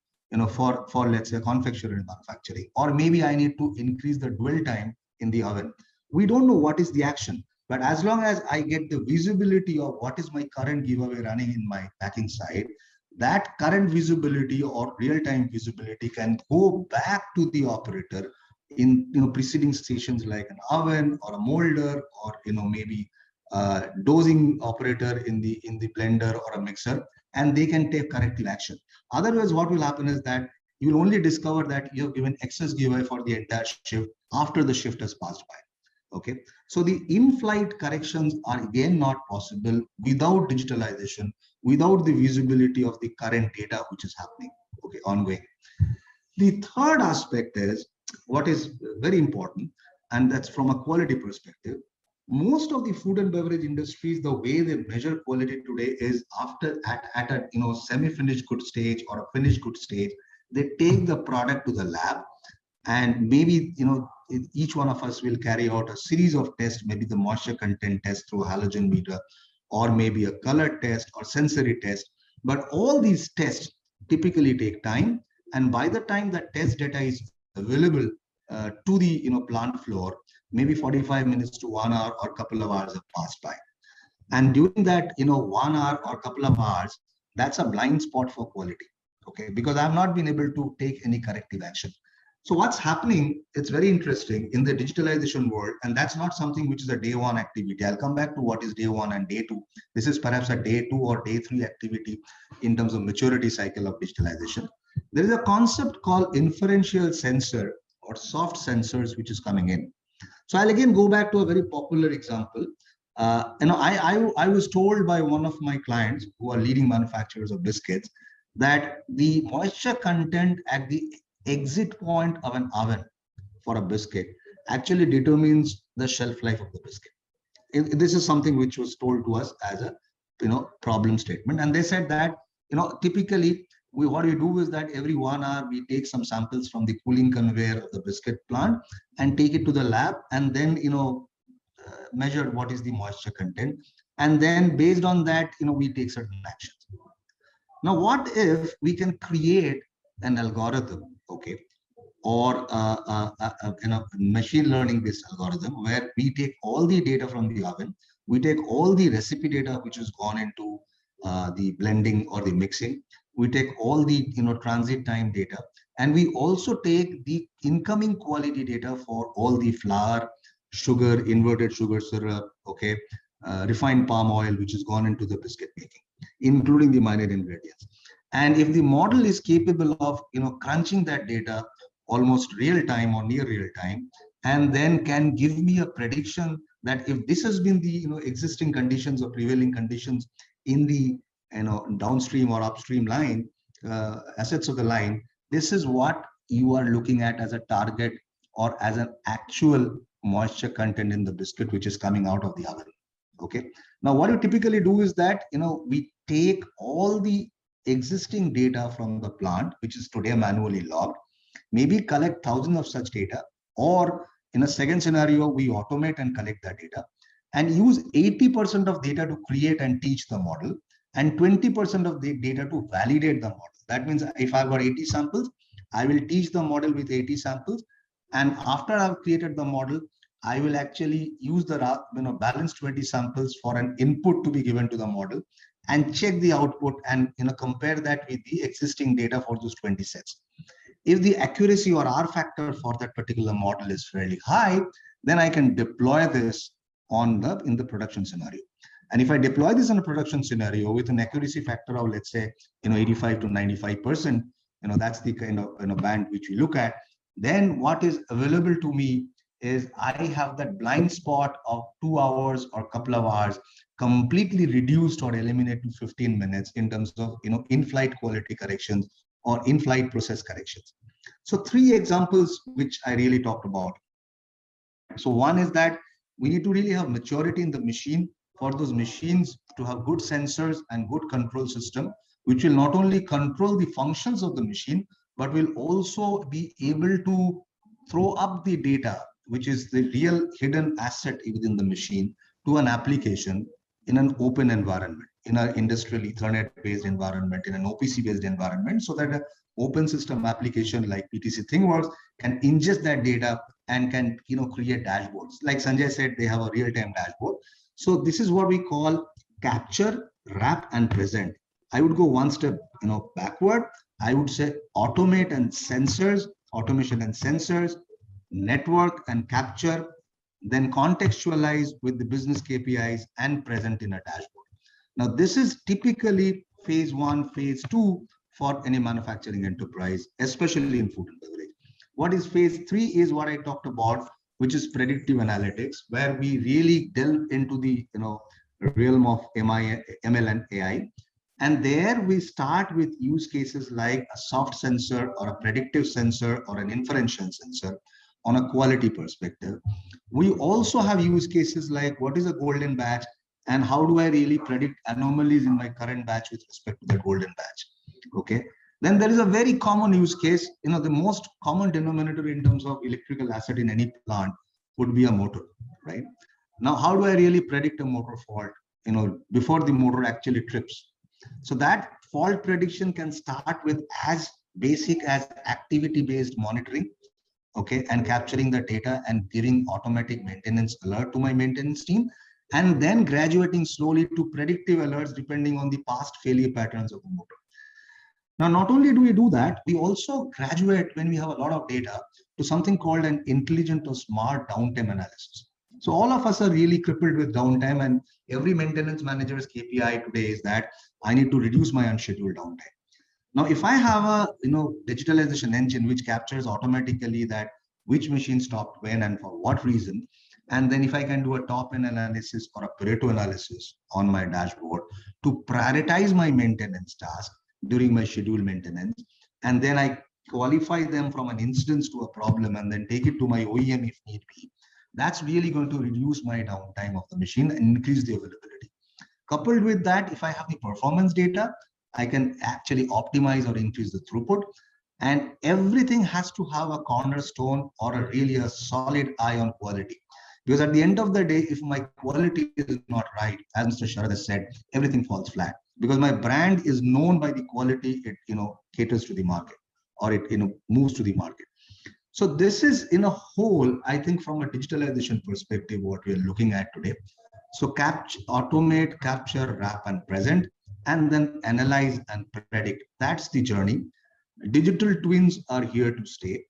for let's say confectionery manufacturing, or maybe I need to increase the dwell time in the oven. We don't know what is the action, but as long as I get the visibility of what is my current giveaway running in my packing side, that current visibility or real-time visibility can go back to the operator in preceding stations like an oven or a molder, or maybe dosing operator in the blender or a mixer, and they can take corrective action. Otherwise, what will happen is that you will only discover that you have given excess giveaway for the entire shift after the shift has passed by. Okay, so the in-flight corrections are again not possible without digitalization, without the visibility of the current data which is happening, okay, ongoing. The third aspect is what is very important, and that's from a quality perspective. Most of the food and beverage industries, the way they measure quality today is at a semi-finished good stage or a finished good stage. They take the product to the lab, and maybe each one of us will carry out a series of tests, maybe the moisture content test through a halogen meter, or maybe a color test or sensory test. But all these tests typically take time, and by the time the test data is available to the plant floor, maybe 45 minutes to 1 hour or a couple of hours have passed by. And during that 1 hour or a couple of hours, that's a blind spot for quality, okay, because I've not been able to take any corrective action. So what's happening, it's very interesting in the digitalization world, and that's not something which is a day one activity. I'll come back to what is day one and day two. This is perhaps a day 2 or day 3 activity in terms of maturity cycle of digitalization. There is a concept called inferential sensor or soft sensors, which is coming in. So I'll again go back to a very popular example. I was told by one of my clients who are leading manufacturers of biscuits that the moisture content at the exit point of an oven for a biscuit actually determines the shelf life of the biscuit. This is something which was told to us as a problem statement, and they said that typically what we do is that every 1 hour we take some samples from the cooling conveyor of the biscuit plant and take it to the lab, and then measure what is the moisture content, and then based on that we take certain actions. Now what if we can create an algorithm, okay, or machine learning based algorithm where we take all the data from the oven, we take all the recipe data which has gone into the blending or the mixing, we take all the transit time data, and we also take the incoming quality data for all the flour, sugar, inverted sugar syrup, okay, refined palm oil which has gone into the biscuit making, including the minor ingredients. And if the model is capable of crunching that data almost real time or near real time, and then can give me a prediction that if this has been the existing conditions or prevailing conditions in the downstream or upstream line assets of the line, this is what you are looking at as a target or as an actual moisture content in the biscuit which is coming out of the oven. Okay, now what we typically do is that we take all the existing data from the plant which is today manually logged, maybe collect thousands of such data, or in a second scenario we automate and collect that data and use 80% of data to create and teach the model, and 20% of the data to validate the model. That means if I've got 80 samples, I will teach the model with 80 samples, and after I've created the model, I will actually use the balanced 20 samples for an input to be given to the model and check the output and compare that with the existing data for those 20 sets. If the accuracy or R factor for that particular model is fairly high, then I can deploy this in the production scenario. And if I deploy this in a production scenario with an accuracy factor of, let's say, 85 to 95%, that's the kind of band which we look at, then what is available to me is I have that blind spot of 2 hours or a couple of hours completely reduced or eliminated to 15 minutes in terms of in-flight quality corrections or in-flight process corrections. So 3 examples which I really talked about. So one is that we need to really have maturity in the machine for those machines to have good sensors and good control system, which will not only control the functions of the machine, but will also be able to throw up the data, which is the real hidden asset within the machine, to an application in an open environment, in an industrial Ethernet-based environment, in an OPC-based environment, so that an open system application like PTC ThingWorks can ingest that data and can create dashboards. Like Sanjay said, they have a real-time dashboard. So this is what we call capture, wrap, and present. I would go one step backward. I would say automate and sensors, automation and sensors, network and capture, then contextualize with the business KPIs and present in a dashboard. Now, this is typically phase 1, phase 2 for any manufacturing enterprise, especially in food and beverage. What is phase 3 is what I talked about, which is predictive analytics, where we really delve into the realm of ML and AI. And there we start with use cases like a soft sensor or a predictive sensor or an inferential sensor on a quality perspective. We also have use cases like what is a golden batch and how do I really predict anomalies in my current batch with respect to the golden batch. Okay. Then there is a very common use case, the most common denominator in terms of electrical asset in any plant would be a motor, right? Now, how do I really predict a motor fault, before the motor actually trips? So that fault prediction can start with as basic as activity-based monitoring, okay, and capturing the data and giving automatic maintenance alert to my maintenance team, and then graduating slowly to predictive alerts depending on the past failure patterns of the motor. Now, not only do we do that, we also graduate when we have a lot of data to something called an intelligent or smart downtime analysis. So all of us are really crippled with downtime, and every maintenance manager's KPI today is that I need to reduce my unscheduled downtime. Now, if I have a digitalization engine which captures automatically that which machine stopped when and for what reason, and then if I can do a top-end analysis or a Pareto analysis on my dashboard to prioritize my maintenance task during my scheduled maintenance, and then I qualify them from an incidence to a problem and then take it to my OEM if need be, that's really going to reduce my downtime of the machine and increase the availability. Coupled with that, if I have the performance data, I can actually optimize or increase the throughput. And everything has to have a cornerstone or really a solid eye on quality. Because at the end of the day, if my quality is not right, as Mr. Sharad has said, everything falls flat. Because my brand is known by the quality it caters to the market, or it moves to the market. So this is in a whole, I think from a digitalization perspective, what we're looking at today. So automate, capture, wrap, and present, and then analyze and predict. That's the journey. Digital twins are here to stay.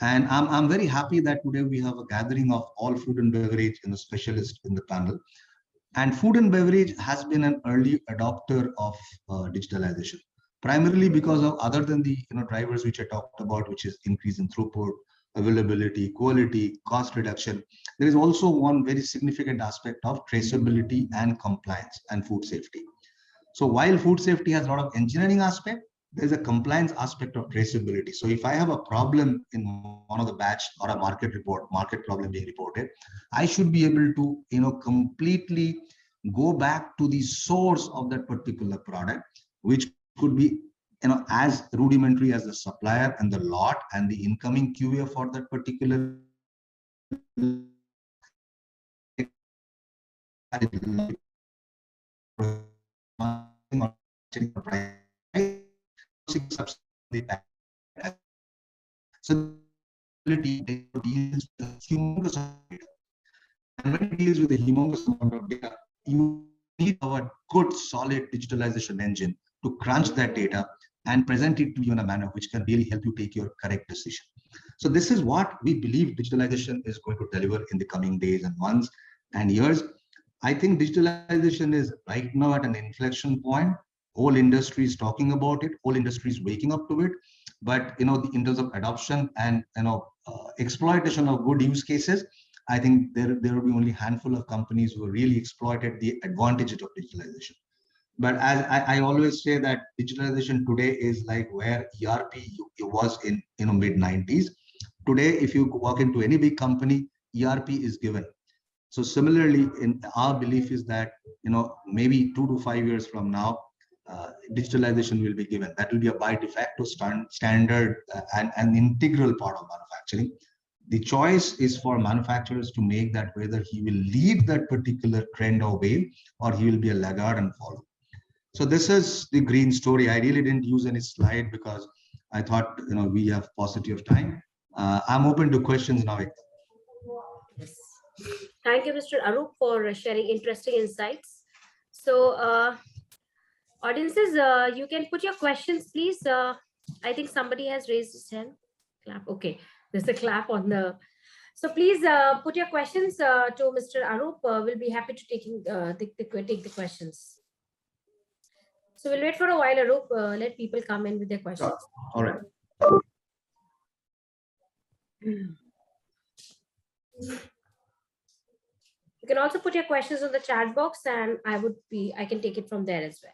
And I'm very happy that today we have a gathering of all food and beverage specialists in the panel. And food and beverage has been an early adopter of digitalization, primarily because of, other than the drivers which I talked about, which is increase in throughput, availability, quality, cost reduction. There is also one very significant aspect of traceability and compliance and food safety. So while food safety has a lot of engineering aspect, there's a compliance aspect of traceability. So if I have a problem in one of the batch or a market problem being reported, I should be able to completely go back to the source of that particular product, which could be as rudimentary as the supplier and the lot and the incoming QA for that particular so deals with a humongous amount of data. And when it deals with a humongous amount of data, you need a good, solid digitalization engine to crunch that data and present it to you in a manner which can really help you take your correct decision. So this is what we believe digitalization is going to deliver in the coming days and months and years. I think digitalization is right now at an inflection point. Whole industry is talking about it. Whole industry is waking up to it. But in terms of adoption and exploitation of good use cases, I think there will be only a handful of companies who really exploited the advantages of digitalization. But as I always say that digitalization today is like where ERP was in mid 90s. Today, if you walk into any big company, ERP is given. So similarly, in our belief is that, maybe 2 to 5 years from now, digitalization will be given. That will be a by de facto standard and an integral part of manufacturing. The choice is for manufacturers to make that, whether he will lead that particular trend or way, or he will be a laggard and follow. So this is the green story. I really didn't use any slide because I thought, we have paucity of time. I'm open to questions now. Yes. Thank you, Mr. Arup, for sharing interesting insights. So, audiences, you can put your questions, please. I think somebody has raised his hand. Clap. Okay, there's a clap on the. So please put your questions to Mr. Arup. We'll be happy to take the questions. So we'll wait for a while, Arup. Let people come in with their questions. All right. You can also put your questions on the chat box, and I can take it from there as well.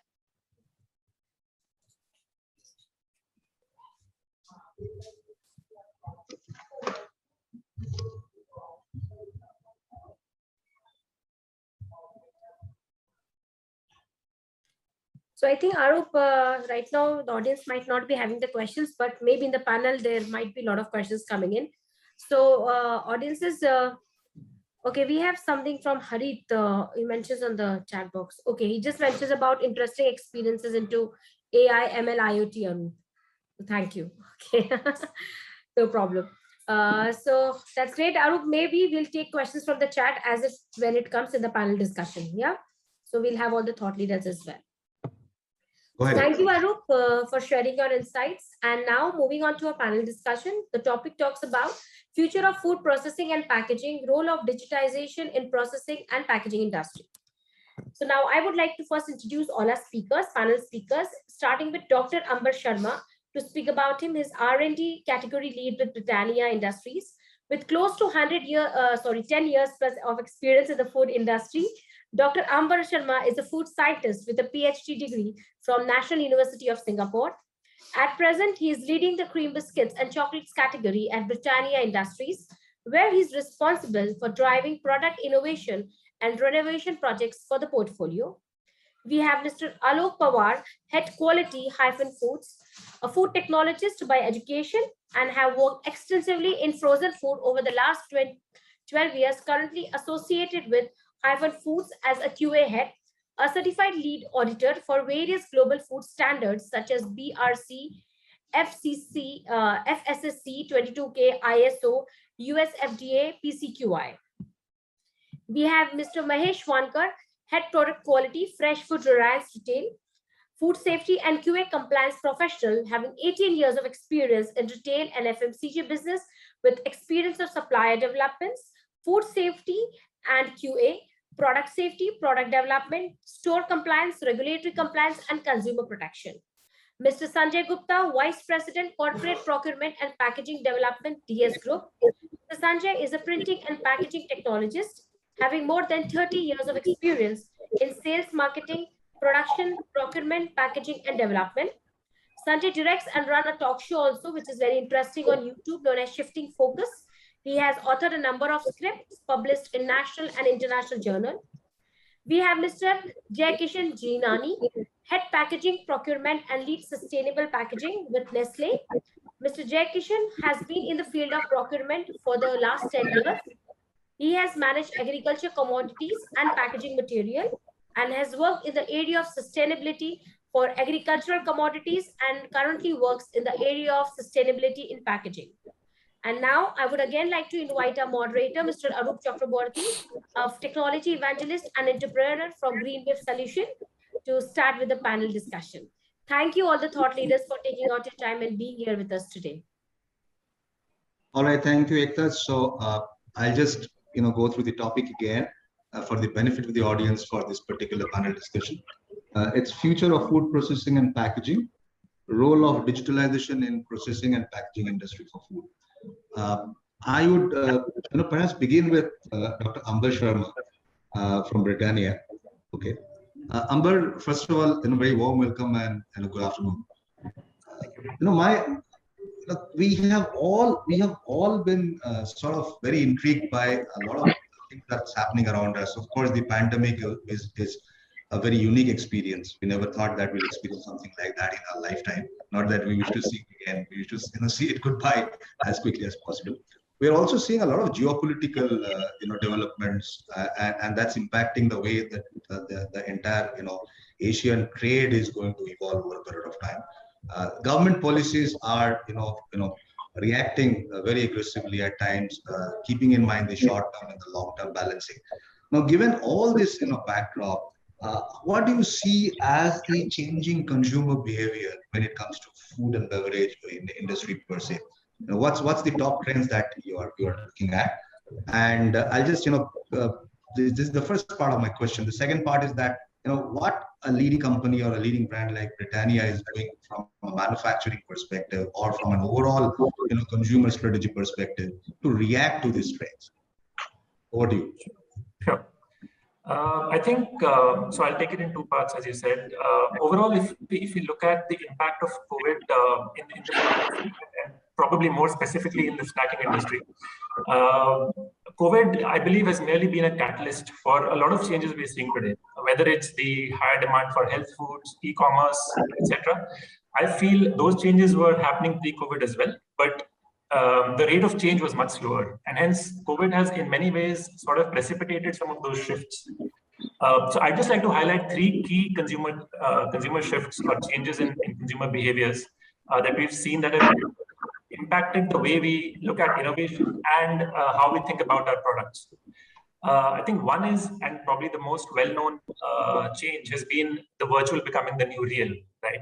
So I think, Arup, right now the audience might not be having the questions, but maybe in the panel there might be a lot of questions coming in. So audiences, okay, we have something from Harit. He mentions on the chat box. Okay, he just mentions about interesting experiences into AI, ML, IoT. Arup. Thank you. Okay, no problem. So that's great, Arup. Maybe we'll take questions from the chat when it comes in the panel discussion. Yeah. So we'll have all the thought leaders as well. Go ahead. Thank you, Arup, for sharing your insights. And now moving on to a panel discussion. The topic talks about future of food processing and packaging, role of digitization in processing and packaging industry. So now I would like to first introduce all our speakers, panel speakers, starting with Dr. Amber Sharma. To speak about him, his R&D category lead with Britannia Industries, with close to 10 years plus of experience in the food industry. Dr. Amber Sharma is a food scientist with a PhD degree from National University of Singapore. At present, he is leading the cream biscuits and chocolates category at Britannia Industries, where he is responsible for driving product innovation and renovation projects for the portfolio. We have Mr. Alok Pawar, Head Quality-Foods, a food technologist by education and have worked extensively in frozen food over the last 12 years, currently associated with Foods as a QA head, a certified lead auditor for various global food standards such as BRC, FCC, FSSC 22K, ISO, US FDA, PCQI. We have Mr. Mahesh Wankar, Head Product Quality, Fresh Food Reliance Retail, Food Safety and QA Compliance Professional, having 18 years of experience in retail and FMCG business with experience of supplier developments, food safety and QA, product safety, product development, store compliance, regulatory compliance, and consumer protection. Mr. Sanjay Gupta, Vice President, Corporate Procurement and Packaging Development, DS Group. Mr. Sanjay is a printing and packaging technologist, having more than 30 years of experience in sales, marketing, production, procurement, packaging, and development. Sanjay directs and runs a talk show also, which is very interesting on YouTube, known as Shifting Focus. He has authored a number of scripts published in national and international journals. We have Mr. Jai Kishan Jinani, Head Packaging, Procurement, and Lead Sustainable Packaging with Nestle. Mr. Jai Kishan has been in the field of procurement for the last 10 years. He has managed agriculture commodities and packaging material and has worked in the area of sustainability for agricultural commodities and currently works in the area of sustainability in packaging. And now I would again like to invite our moderator, Mr. Arup Chakraborty, a technology evangelist and entrepreneur from Greenwave Solution, to start with the panel discussion. Thank you all the thought leaders for taking out your time and being here with us today. All right, thank you, Ekta. So I'll just go through the topic again for the benefit of the audience for this particular panel discussion. It's future of food processing and packaging, role of digitalization in processing and packaging industry for food. I would perhaps begin with Dr. Amber Sharma from Britannia. Okay, Amber, first of all, very warm welcome and good afternoon. We have all been sort of very intrigued by a lot of things that's happening around us. Of course, the pandemic is a very unique experience. We never thought that we'll experience something like that in our lifetime. Not that we wish to see it again. We wish to see it goodbye as quickly as possible. We are also seeing a lot of geopolitical developments, and that's impacting the way that the entire Asian trade is going to evolve over a period of time. Government policies are reacting very aggressively at times, keeping in mind the short term and the long term balancing. Now, given all this backdrop, what do you see as the changing consumer behavior when it comes to food and beverage in the industry per se? What's the top trends that you are looking at? And I'll just this is the first part of my question. The second part is that what a leading company or a leading brand like Britannia is doing from a manufacturing perspective or from an overall consumer strategy perspective to react to these trends. Over to you. Sure. I think, so I'll take it in two parts, as you said. Overall, if we look at the impact of COVID in the food industry, and probably more specifically in the snacking industry, COVID, I believe, has merely been a catalyst for a lot of changes we're seeing today, whether it's the higher demand for health foods, e-commerce, etc. I feel those changes were happening pre-COVID as well, but the rate of change was much slower, and hence COVID has in many ways sort of precipitated some of those shifts. So I'd just like to highlight three key consumer shifts or changes in consumer behaviors that we've seen that have impacted the way we look at innovation and how we think about our products. I think one is, and probably the most well-known change, has been the virtual becoming the new real, right?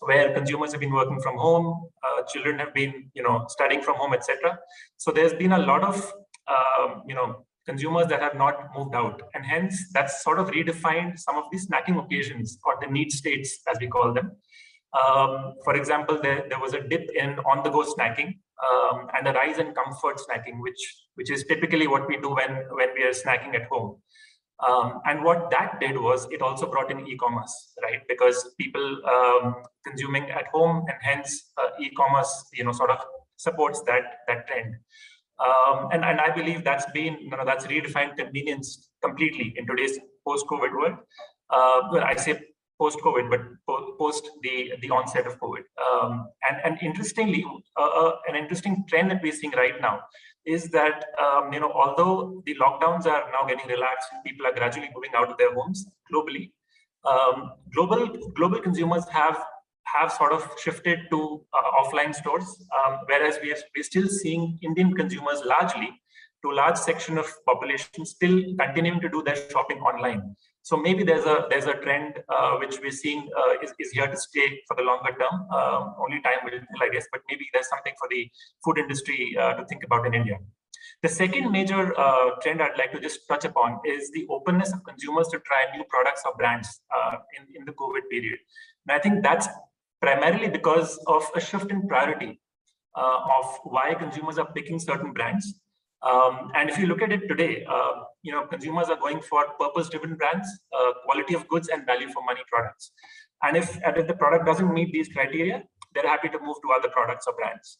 Where consumers have been working from home, children have been, studying from home, etc. So there's been a lot of, consumers that have not moved out, and hence that's sort of redefined some of these snacking occasions or the need states, as we call them. For example, there was a dip in on-the-go snacking and a rise in comfort snacking, which is typically what we do when we are snacking at home. And what that did was it also brought in e-commerce, right? Because people consuming at home, and hence e-commerce, sort of supports that trend. And I believe that's been, that's redefined convenience completely in today's post-COVID world. Well, I say post-COVID, but post the onset of COVID. And interestingly, an interesting trend that we're seeing right now is that, although the lockdowns are now getting relaxed, people are gradually moving out of their homes globally. Global consumers have sort of shifted to offline stores, whereas we're still seeing Indian consumers largely, to a large section of population, still continuing to do their shopping online. So maybe there's a trend which we're seeing is here to stay for the longer term. Only time will tell, I guess, but maybe there's something for the food industry to think about in India. The second major trend I'd like to just touch upon is the openness of consumers to try new products or brands in the COVID period. And I think that's primarily because of a shift in priority of why consumers are picking certain brands. And if you look at it today, consumers are going for purpose-driven brands, quality of goods, and value for money products. And if the product doesn't meet these criteria, they're happy to move to other products or brands.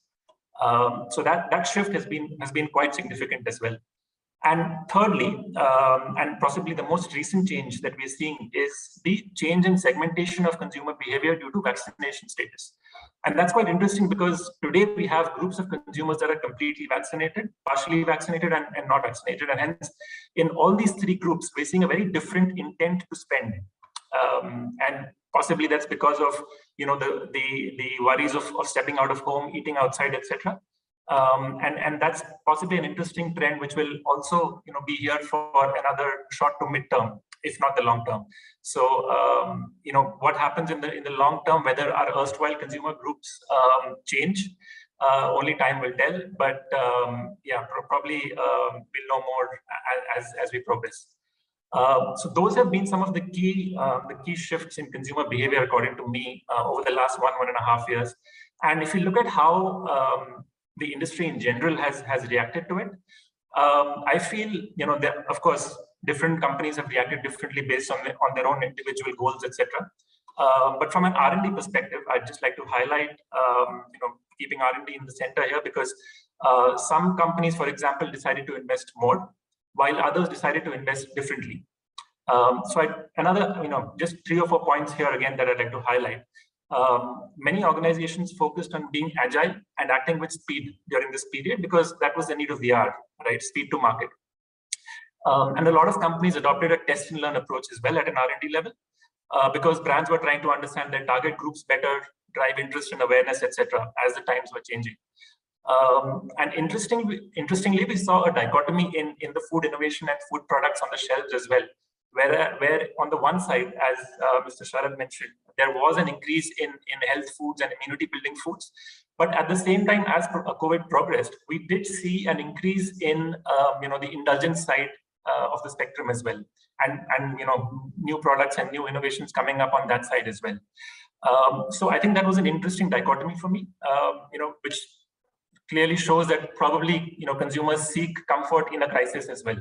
So that shift has been quite significant as well. And thirdly, and possibly the most recent change that we're seeing is the change in segmentation of consumer behavior due to vaccination status. And that's quite interesting because today we have groups of consumers that are completely vaccinated, partially vaccinated, and not vaccinated. And hence, in all these three groups, we're seeing a very different intent to spend. And possibly that's because of the worries of stepping out of home, eating outside, etc. And that's possibly an interesting trend which will also be here for another short to mid term, if not the long term. So what happens in the long term, whether our erstwhile consumer groups change, only time will tell. But probably we'll know more as we progress. So those have been some of the key shifts in consumer behavior, according to me, over the last 1.5 years. And if you look at how the industry in general has reacted to it, I feel that, of course, different companies have reacted differently based on their own individual goals, etc. But from an R&D perspective, I'd just like to highlight keeping R&D in the center here, because some companies, for example, decided to invest more while others decided to invest differently. Just 3 or 4 points here again that I'd like to highlight. Many organizations focused on being agile and acting with speed during this period because that was the need of the hour, right? Speed to market. And a lot of companies adopted a test and learn approach as well at an R&D level because brands were trying to understand their target groups better, drive interest and awareness, etc., as the times were changing. And interestingly, we saw a dichotomy in the food innovation and food products on the shelves as well, where on the one side, as Mr. Sharad mentioned, there was an increase in health foods and immunity building foods. But at the same time, as COVID progressed, we did see an increase in the indulgence side of the spectrum as well, and new products and new innovations coming up on that side as well. So I think that was an interesting dichotomy for me, which clearly shows that probably consumers seek comfort in a crisis as well,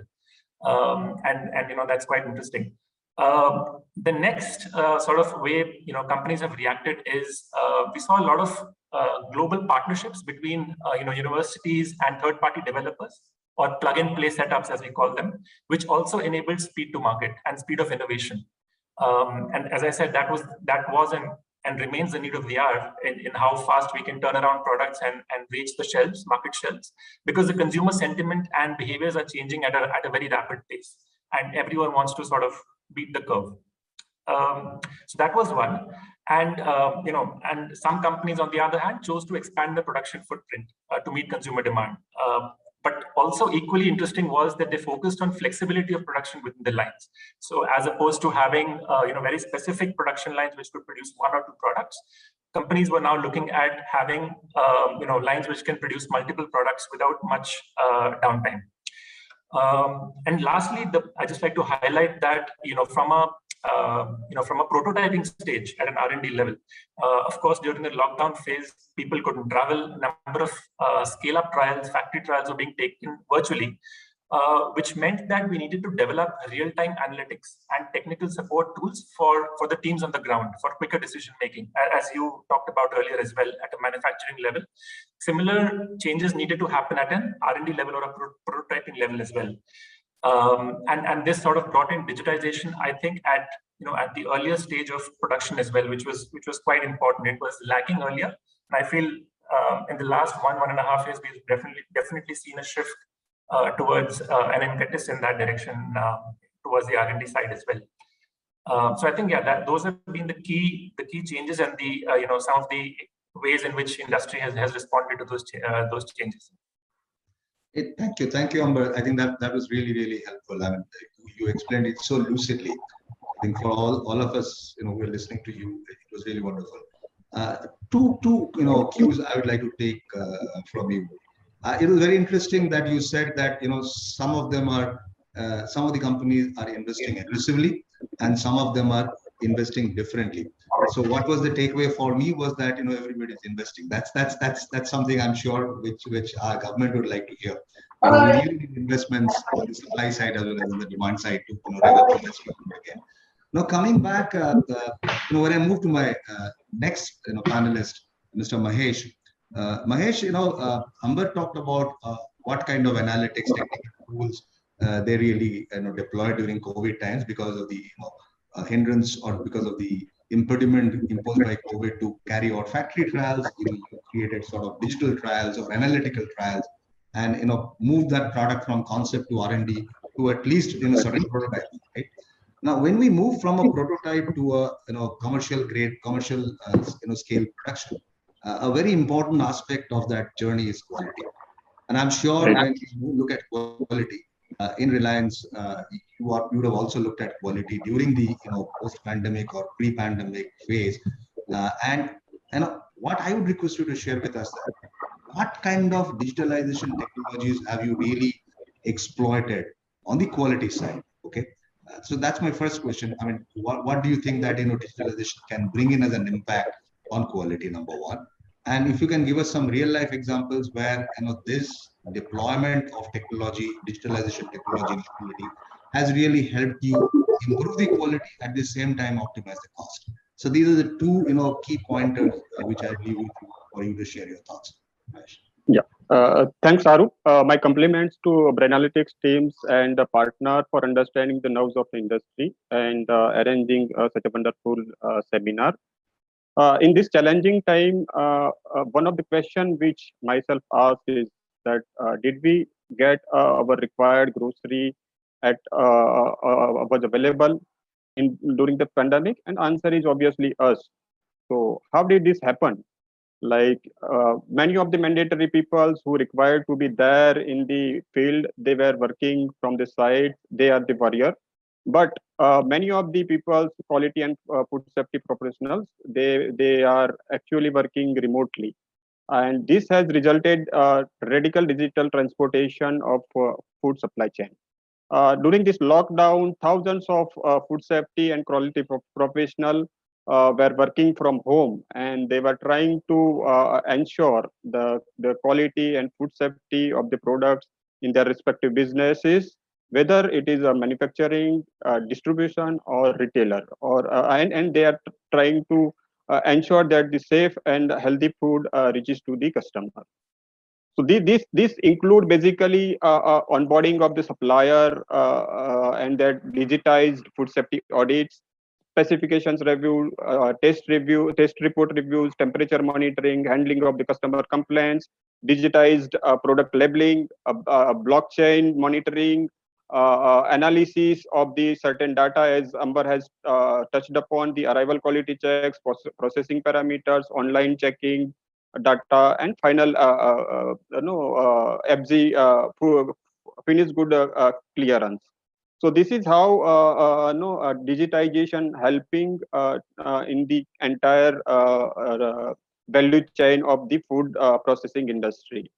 and that's quite interesting. The next sort of way companies have reacted is we saw a lot of global partnerships between universities and third-party developers, or plug-and-play setups as we call them, which also enabled speed to market and speed of innovation. And as I said, that was and remains the need of the hour in how fast we can turn around products and reach the shelves, market shelves, because the consumer sentiment and behaviors are changing at a very rapid pace, and everyone wants to sort of beat the curve. So that was one. And and some companies, on the other hand, chose to expand the production footprint to meet consumer demand. But also equally interesting was that they focused on flexibility of production within the lines. So as opposed to having very specific production lines which could produce 1 or 2 products, companies were now looking at having lines which can produce multiple products without much downtime. And lastly, I just like to highlight that from a prototyping stage at an R&D level, of course, during the lockdown phase, people couldn't travel. A number of scale-up trials, factory trials were being taken virtually, which meant that we needed to develop real-time analytics and technical support tools for the teams on the ground for quicker decision-making, as you talked about earlier as well at a manufacturing level. Similar changes needed to happen at an R&D level or a prototyping level as well. And this sort of brought in digitization, I think, at the earlier stage of production as well, which was quite important. It was lacking earlier, and I feel in the last 1.5 years we've definitely seen a shift towards an impetus in that direction towards the R&D side as well. So I think those have been the key changes and the some of the ways in which industry has responded to those changes. Thank you, Amber. I think that was really helpful. I mean, you explained it so lucidly. I think for all of us, we're listening to you. It was really wonderful. Two cues I would like to take from you. It was very interesting that you said that some of the companies are investing aggressively, and some of them are investing differently. So what was the takeaway for me was that everybody is investing. That's something I'm sure which our government would like to hear. We need investments on the supply side as well as on the demand side to rev up the industry again. Now coming back, when I move to my next panelist, Mr. Mahesh. Mahesh, Amber talked about what kind of analytics technical tools they really deployed during COVID times because of the hindrance or because of the impediment imposed by COVID to carry out factory trials. Created sort of digital trials or analytical trials, and move that product from concept to R&D to at least certain prototype. Right? Now, when we move from a prototype to a commercial scale production, a very important aspect of that journey is quality. And I'm sure when you look at quality in Reliance, you would have also looked at quality during the post-pandemic or pre-pandemic phase. And what I would request you to share with us, what kind of digitalization technologies have you really exploited on the quality side? Okay. So that's my first question. I mean, what do you think that digitalization can bring in as an impact on quality, number one? And if you can give us some real life examples where this deployment of technology, digitalization technology in quality has really helped you improve the quality at the same time optimize the cost. So these are the two key pointers which I leave with you for you to share your thoughts. Yeah. Thanks, Arup. My compliments to Analytics teams and the partner for understanding the nerves of the industry and arranging such a wonderful seminar. In this challenging time, one of the questions which myself asked is that did we get our required grocery at was available in during the pandemic? And answer is obviously us. So how did this happen? Like many of the mandatory peoples who required to be there in the field, they were working from the side, they are the warrior. But many of the people's quality and food safety professionals, they are actually working remotely, and this has resulted radical digital transportation of food supply chain. During this lockdown, thousands of food safety and quality professionals were working from home, and they were trying to ensure the quality and food safety of the products in their respective businesses, whether it is a manufacturing, distribution, or retailer, or and they are trying to ensure that the safe and healthy food reaches to the customer. So this include basically onboarding of the supplier and that digitized food safety audits, specifications review, test report reviews, temperature monitoring, handling of the customer complaints, digitized product labeling, blockchain monitoring, analysis of the certain data, as Amber has touched upon, the arrival quality checks, processing parameters, online checking data, and final FG finished good clearance. So this is how digitization helping in the entire value chain of the food processing industry.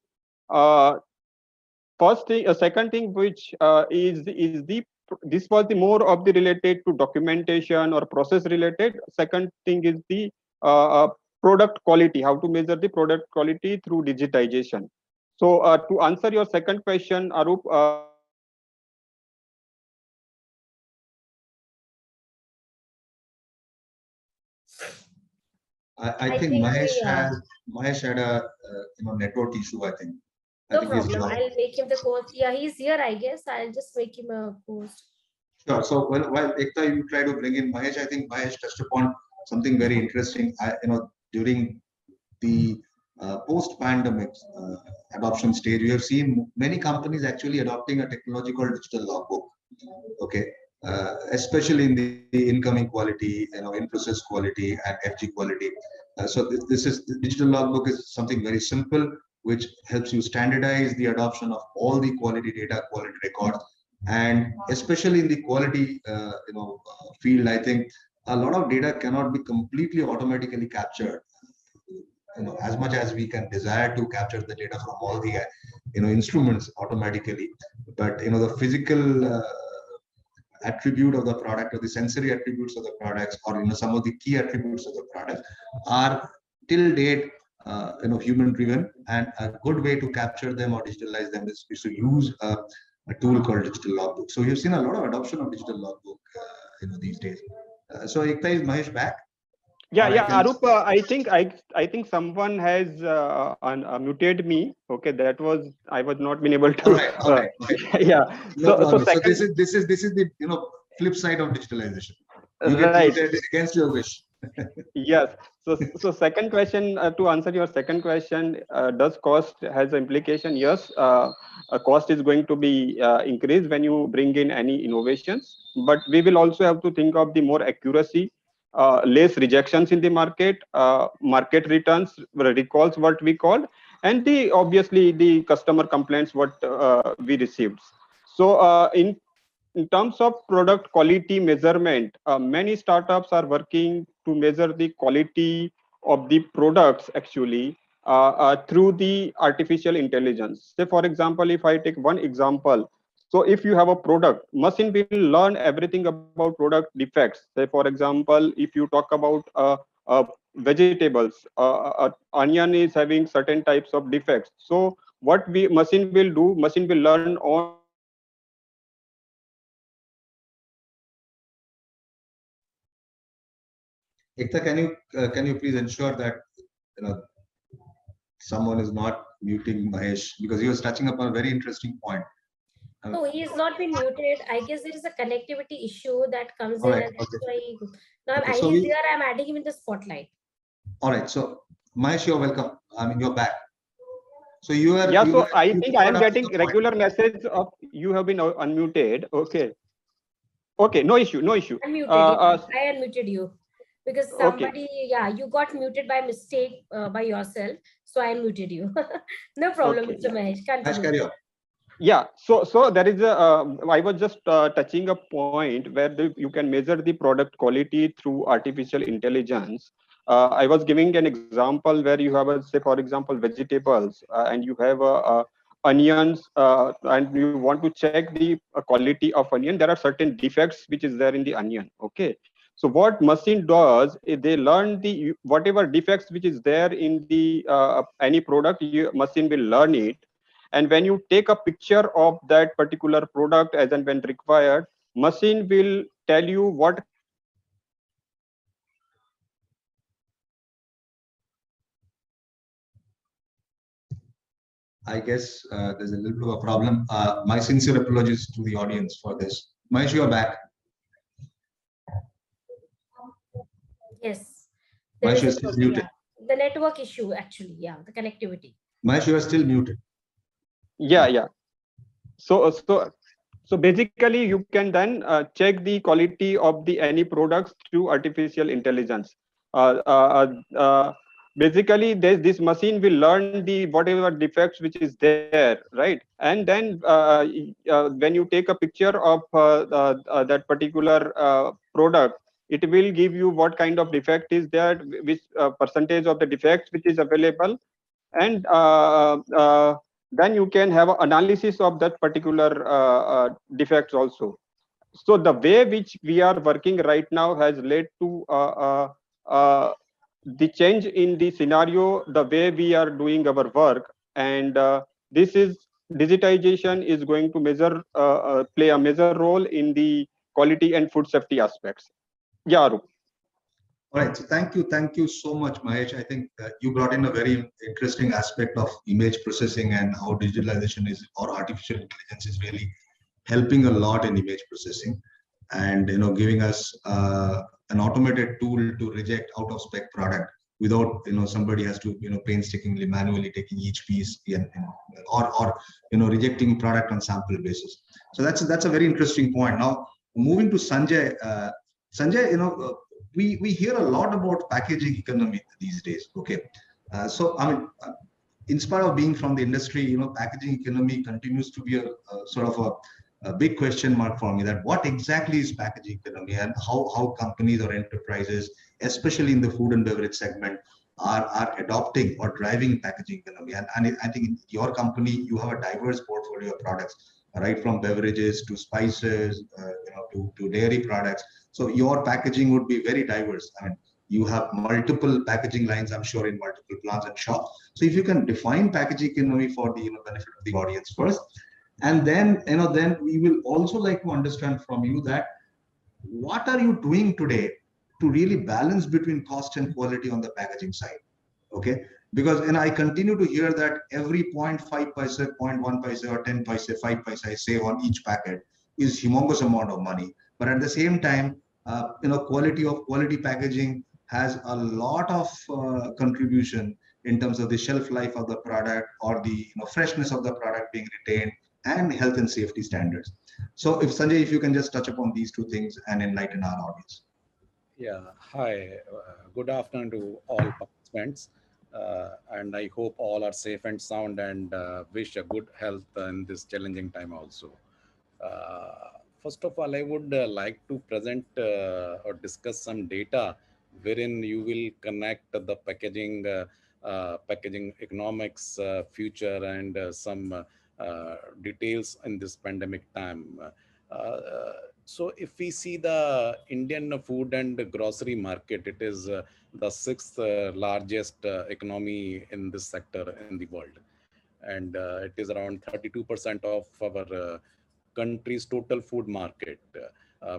First thing, second thing, which is the this was the more of the related to documentation or process related. Second thing is the product quality, how to measure the product quality through digitization. So to answer your second question, Arup, I think Mahesh had a network issue. I think. No problem. I'll make him the host. Yeah, he's here, I guess. I'll just make him a host. Sure. So while Ekta, you try to bring in Mahesh, I think Mahesh touched upon something very interesting. During the post-pandemic adoption stage, we have seen many companies actually adopting a technology called digital logbook. Okay, especially in the incoming quality, in-process quality, and FG quality. So this is the digital logbook is something very simple, which helps you standardize the adoption of all the quality data, quality records, and especially in the quality field. I think a lot of data cannot be completely automatically captured. As much as we can desire to capture the data from all the instruments automatically, but the physical attribute of the product or the sensory attributes of the products, or some of the key attributes of the products are till date human driven, and a good way to capture them or digitalize them is to use a tool called digital logbook. So you've seen a lot of adoption of digital logbook these days. So Ekta, is Mahesh back? Yeah, Arup, I think someone has muted me. Okay, that was I was not been able to. All right. Yeah. So this is the flip side of digitalization. You get muted against your wish. Yes. So second question, to answer your second question, does cost has an implication? Yes, cost is going to be increased when you bring in any innovations, but we will also have to think of the more accuracy, less rejections in the market, market returns, recalls, what we called, and the obviously the customer complaints what we received. So in terms of product quality measurement, many startups are working to measure the quality of the products actually through the artificial intelligence. Say, for example, if I take one example, so if you have a product, machine will learn everything about product defects. Say, for example, if you talk about vegetables, onion is having certain types of defects. So what machine will do, machine will learn on Ekta, can you please ensure that someone is not muting Mahesh because he was touching upon a very interesting point. No, he has not been muted. I guess there is a connectivity issue that comes All in, right. and that's Okay. why now Okay. So he's there. I'm adding him in the spotlight. all right. So Mahesh, you're welcome. I mean, you're back. So you are. Yeah, You so were, I you think I am brought up getting the point. regular message of you have been unmuted. Okay. Okay, no issue, no issue. Unmuted. I unmuted you because Okay. somebody, yeah, you got muted by mistake by yourself. So I unmuted you. No problem, Okay. Mr. Mahesh. Mahesh, Continue. carry on. Yeah, so there is a I was just touching a point where you can measure the product quality through artificial intelligence. I was giving an example where you have, say, for example, vegetables, and you have onions, and you want to check the quality of onion. There are certain defects which is there in the onion. Okay, so what machine does is they learn the whatever defects which is there in the any product, machine will learn it, and when you take a picture of that particular product as and when required, machine will tell you what kind of defects which is there in that particular product. I guess there's a little bit of a problem. My sincere apologies to the audience for this. Mahesh, you're back. Yes, there Mahesh, is you're a still problem. muted. Yeah, the network issue actually. Yeah, the connectivity. Mahesh, you are still muted. Yeah. So basically you can then check the quality of the any products through artificial intelligence. uh, uh, uh, uh, Basically this machine will learn the whatever defects which is there, right? And then when you take a picture of that particular product, it will give you what kind of defect is there, which percentage of the defects which is available, and then you can have an analysis of that particular defects also. So the way which we are working right now has led to the change in the scenario, the way we are doing our work, and this is digitization is going to play a major role in the quality and food safety aspects. Yeah, Arup. All right. So thank you so much, Mahesh. I think you brought in a very interesting aspect of image processing and how digitalization is or artificial intelligence is really helping a lot in image processing, and giving us an automated tool to reject out of spec product without somebody has to painstakingly manually taking each piece or rejecting product on sample basis. So that's a very interesting point. Now moving to Sanjay. Sanjay, we hear a lot about packaging economy these days. Okay, so I mean, in spite of being from the industry, packaging economy continues to be a sort of a big question mark for me. That what exactly is packaging economy and how companies or enterprises, especially in the food and beverage segment, are adopting or driving packaging economy. And I think in your company you have a diverse portfolio of products, right from beverages to spices, to dairy products. So your packaging would be very diverse. I mean, you have multiple packaging lines, I'm sure, in multiple plants and shops. So if you can define packaging economy for the benefit of the audience first, and then we will also like to understand from you that what are you doing today to really balance between cost and quality on the packaging side. Okay, because I continue to hear that every 0.5 paise, 0.1 paise, or 10 paise, 5 paise I save on each packet is humongous amount of money. But at the same time, quality packaging has a lot of contribution in terms of the shelf life of the product or the freshness of the product being retained and health and safety standards. So if Sanjay, if you can just touch upon these two things and enlighten our audience. Yeah, hi. Good afternoon to all participants. And I hope all are safe and sound and wish a good health in this challenging time also. First of all, I would like to present or discuss some data wherein you will connect the packaging economics future and some details in this pandemic time. So if we see the Indian food and grocery market, it is the sixth largest economy in this sector in the world. And it is around 32% of our country's total food market,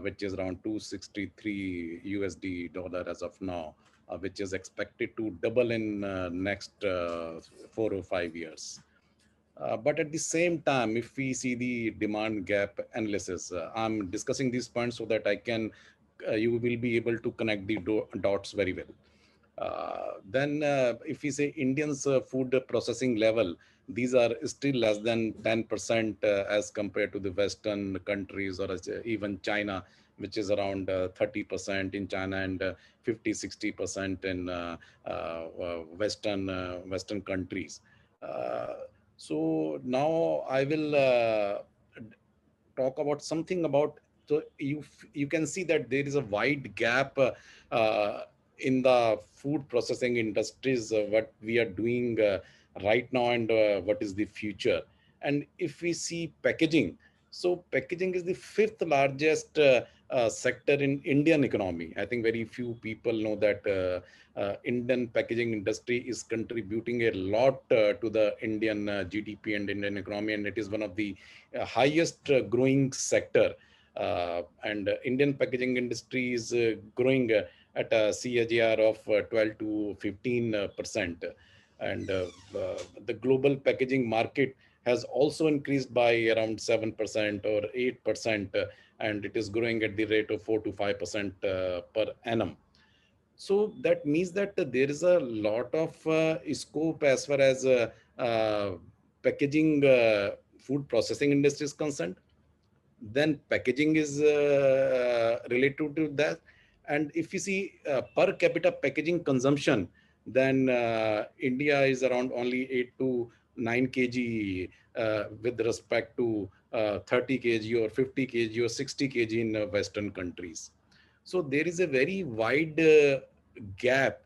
which is around 263 USD dollar as of now. which is expected to double in next 4 or 5 years. But at the same time, if we see the demand gap analysis, I'm discussing these points so that I can, you will be able to connect the dots very well. Then if we say Indians food processing level, these are still less than 10% as compared to the Western countries, or even China, which is around 30% in China, and 50-60% in Western countries. So now I will talk about something about, so you can see that there is a wide gap uh, in the food processing industries, what we are doing right now, and what is the future. And if we see packaging, so packaging is the fifth largest sector in Indian economy. I think very few people know that Indian packaging industry is contributing a lot to the Indian GDP and Indian economy, and it is one of the highest growing sector. And Indian packaging industry is growing at a CAGR of 12 to 15%. And the global packaging market has also increased by around 7% or 8%, and it is growing at the rate of 4 to 5% per annum. So that means that there is a lot of scope as far as packaging food processing industry is concerned. Then packaging is related to that. And if you see per capita packaging consumption, then India is around only 8 to 9 kg with respect to 30 kg or 50 kg or 60 kg in Western countries. So there is a very wide gap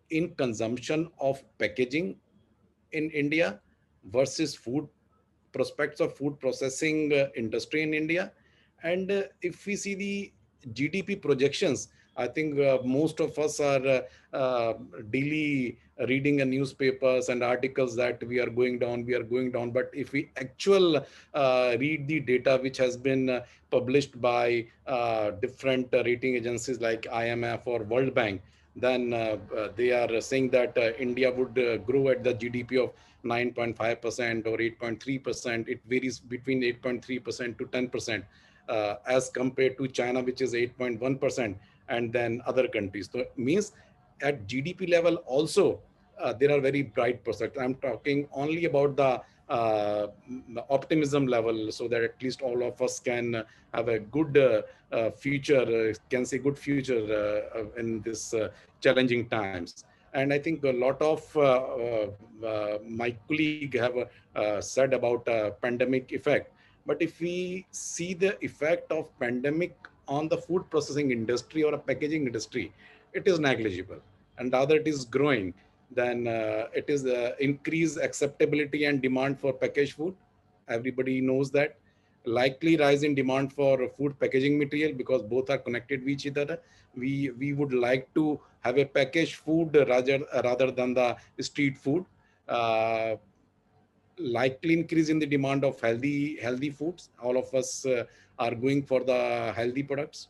in consumption of packaging in India versus food prospects of food processing industry in India. And if we see the GDP projections, I think most of us are daily reading newspapers and articles that we are going down, we are going down. But if we actual read the data which has been published by different rating agencies like IMF or World Bank, then they are saying that India would grow at the GDP of 9.5% or 8.3%. It varies between 8.3% to 10% as compared to China, which is 8.1%, and then other countries. So it means at GDP level also, there are very bright prospects. I'm talking only about the optimism level, so that at least all of us can have a good future, can say good future in this challenging times. And I think a lot of my colleague have said about pandemic effect. But if we see the effect of pandemic on the food processing industry or a packaging industry, it is negligible. And rather it is growing. Then it is increased acceptability and demand for packaged food. Everybody knows that. Likely rise in demand for food packaging material, because both are connected with each other. We would like to have a packaged food rather than the street food. Uh, Likely increase in the demand of healthy foods. All of us are going for the healthy products.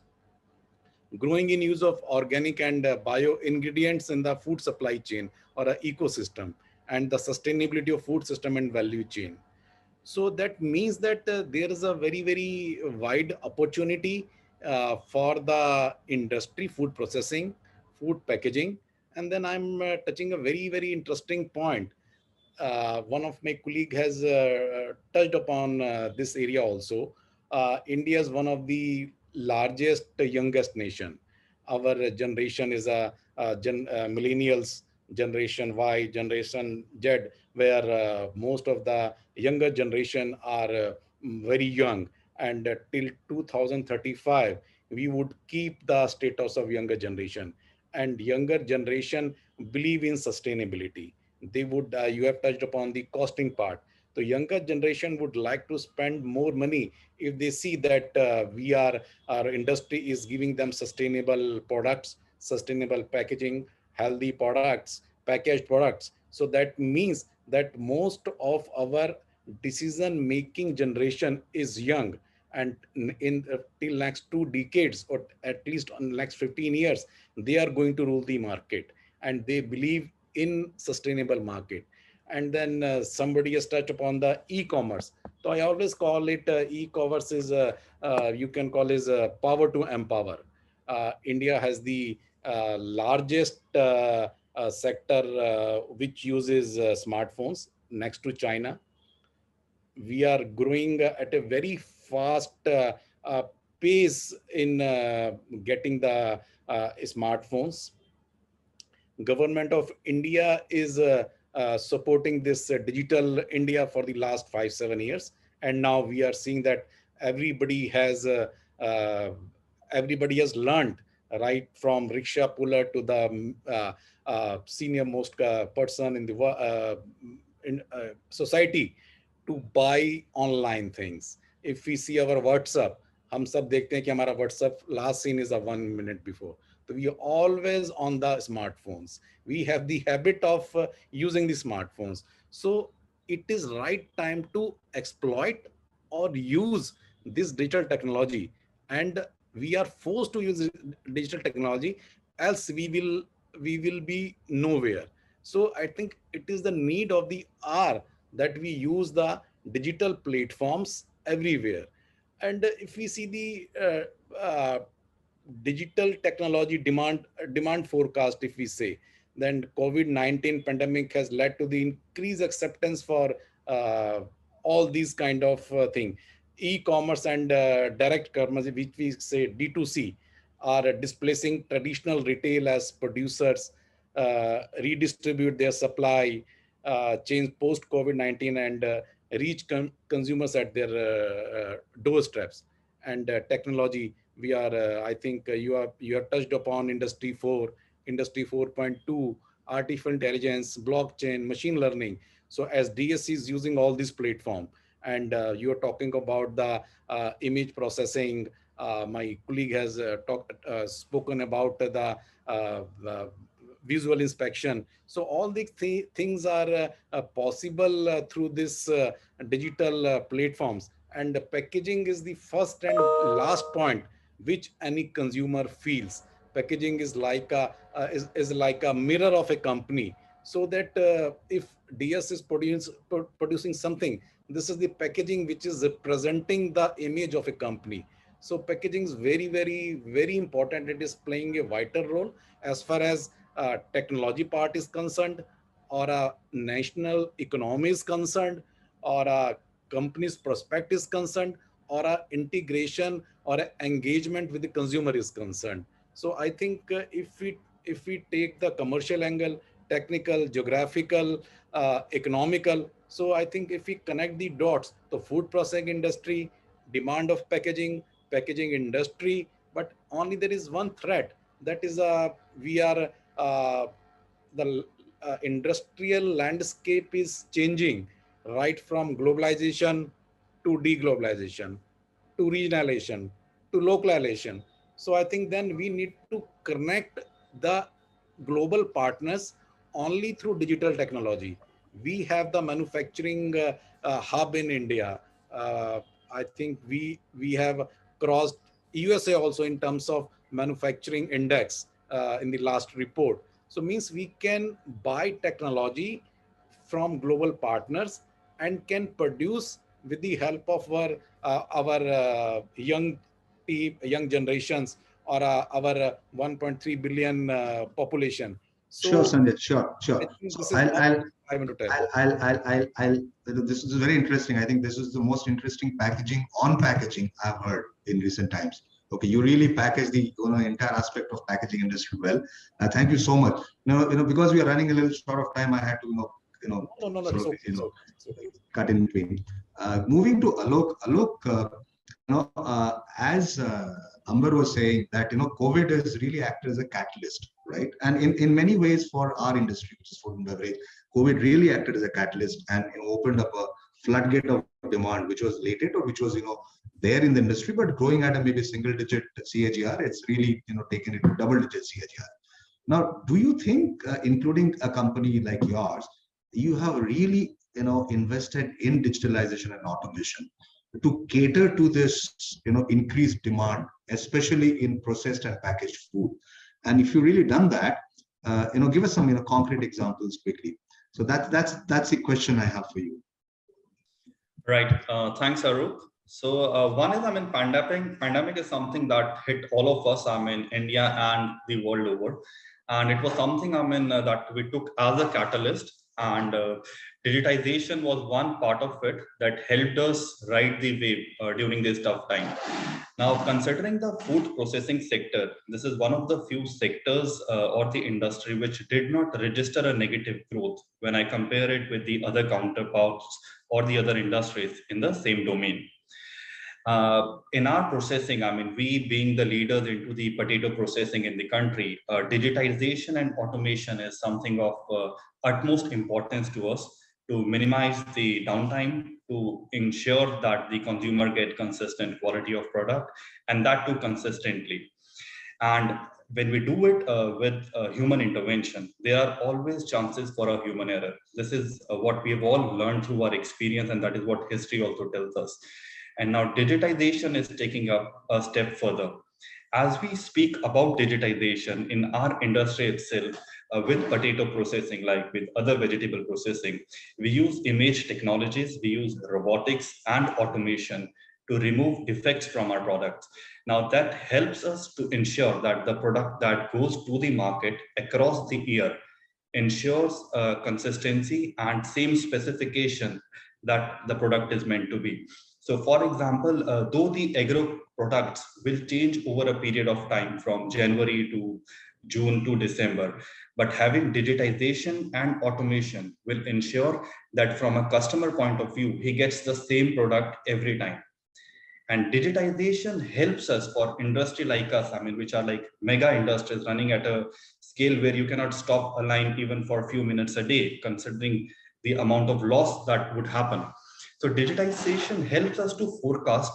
Growing in use of organic and bio ingredients in the food supply chain or ecosystem, and the sustainability of food system and value chain. So that means that there is a very wide opportunity for the industry, food processing, food packaging. And then I'm touching a very interesting point. One of my colleague has touched upon this area also. India is one of the largest, youngest nation. Our generation is millennials, generation Y, generation Z, where most of the younger generation are very young. And till 2035, we would keep the status of younger generation. And younger generation believe in sustainability. They would, you have touched upon the costing part. The younger generation would like to spend more money if they see that our industry is giving them sustainable products, sustainable packaging, healthy products, packaged products. So that means that most of our decision making generation is young, and in till next 2 decades, or at least on next 15 years, they are going to rule the market, and they believe in sustainable market. And then somebody has touched upon the e-commerce. So I always call it e-commerce is you can call is power to empower. India has the largest sector which uses smartphones next to China. We are growing at a very fast uh, pace in getting the smartphones. Government of India is supporting this digital India for the last 5-7 years, and now we are seeing that everybody has uh, everybody has learned, right from rickshaw puller to the senior most person in the society, to buy online things. If we see our WhatsApp, हम सब देखते हैं कि हमारा WhatsApp last seen is a 1 minute before. So we are always on the smartphones. We have the habit of using the smartphones. So it is right time to exploit or use this digital technology, and we are forced to use digital technology, else we will be nowhere. So I think it is the need of the hour that we use the digital platforms everywhere. And if we see the digital technology demand forecast, if we say, then COVID-19 pandemic has led to the increased acceptance for uh, all these kind of thing. E-commerce and direct commerce, which we say D2C, are displacing traditional retail as producers redistribute their supply, change post COVID-19, and reach consumers at their doorsteps. And technology, we are I think you have touched upon industry 4, industry 4.2, artificial intelligence, blockchain, machine learning. So as DS is using all this platform, and you are talking about the image processing, my colleague has spoken about the visual inspection. So all these things are possible through this digital platforms. And the packaging is the first and last point which any consumer feels. Packaging is like is like a mirror of a company. So that if DS is producing something, this is the packaging which is representing the image of a company. So packaging is very, very, very important. It is playing a vital role as far as technology part is concerned, or a national economy is concerned, or a company's prospect is concerned, or a integration or a engagement with the consumer is concerned. So I think if we take the commercial angle, technical, geographical, economical, so I think if we connect the dots, the food processing industry, demand of packaging, packaging industry, but only there is one threat, that is we are the industrial landscape is changing, right from globalization to deglobalization to regionalization to localization. So I think then we need to connect the global partners only through digital technology. We have the manufacturing hub in India. I think we have crossed USA also in terms of manufacturing index in the last report. So means we can buy technology from global partners and can produce with the help of our young generations, or our 1.3 billion population. Sure, So Sanjay. Sure, I sure. think So this is what I want to tell. this is very interesting. I think this is the most interesting packaging on packaging I've heard in recent times. Okay, you really package the entire aspect of packaging industry well. Thank you so much. Because we are running a little short of time, I had to No, sort it's of okay, it's okay, it's okay. cut in between. Moving to Alok. Alok, as Amber was saying that COVID has really acted as a catalyst, right? And in many ways for our industry, which is food and beverage, COVID really acted as a catalyst and opened up a floodgate of demand, which was latent or which was there in the industry, but growing at a maybe single-digit CAGR. It's really taken it to double-digit CAGR. Now, do you think, including a company like yours, you have really invested in digitalization and automation? to cater to this, increased demand, especially in processed and packaged food? And if you really done that, give us some, concrete examples quickly. So that's the question I have for you. Right. Thanks, Arup. So one is, pandemic is something that hit all of us, India and the world over. And it was something, that we took as a catalyst, and digitization was one part of it that helped us ride the wave during this tough time. Now, considering the food processing sector, this is one of the few sectors or the industry which did not register a negative growth when I compare it with the other counterparts or the other industries in the same domain. In our processing, we being the leaders into the potato processing in the country, digitization and automation is something of utmost importance to us to minimize the downtime, to ensure that the consumer get consistent quality of product, and that too consistently. And when we do it with human intervention, there are always chances for a human error. This is what we've all learned through our experience, and that is what history also tells us. And now digitization is taking up a step further. As we speak about digitization in our industry itself, with potato processing, like with other vegetable processing, we use image technologies, we use robotics and automation to remove defects from our products. Now that helps us to ensure that the product that goes to the market across the year ensures consistency and same specification that the product is meant to be. So for example, though the agro products will change over a period of time from January to June to December, but having digitization and automation will ensure that from a customer point of view, he gets the same product every time. And digitization helps us for industry like us, which are like mega industries running at a scale where you cannot stop a line even for a few minutes a day, considering the amount of loss that would happen. So digitization helps us to forecast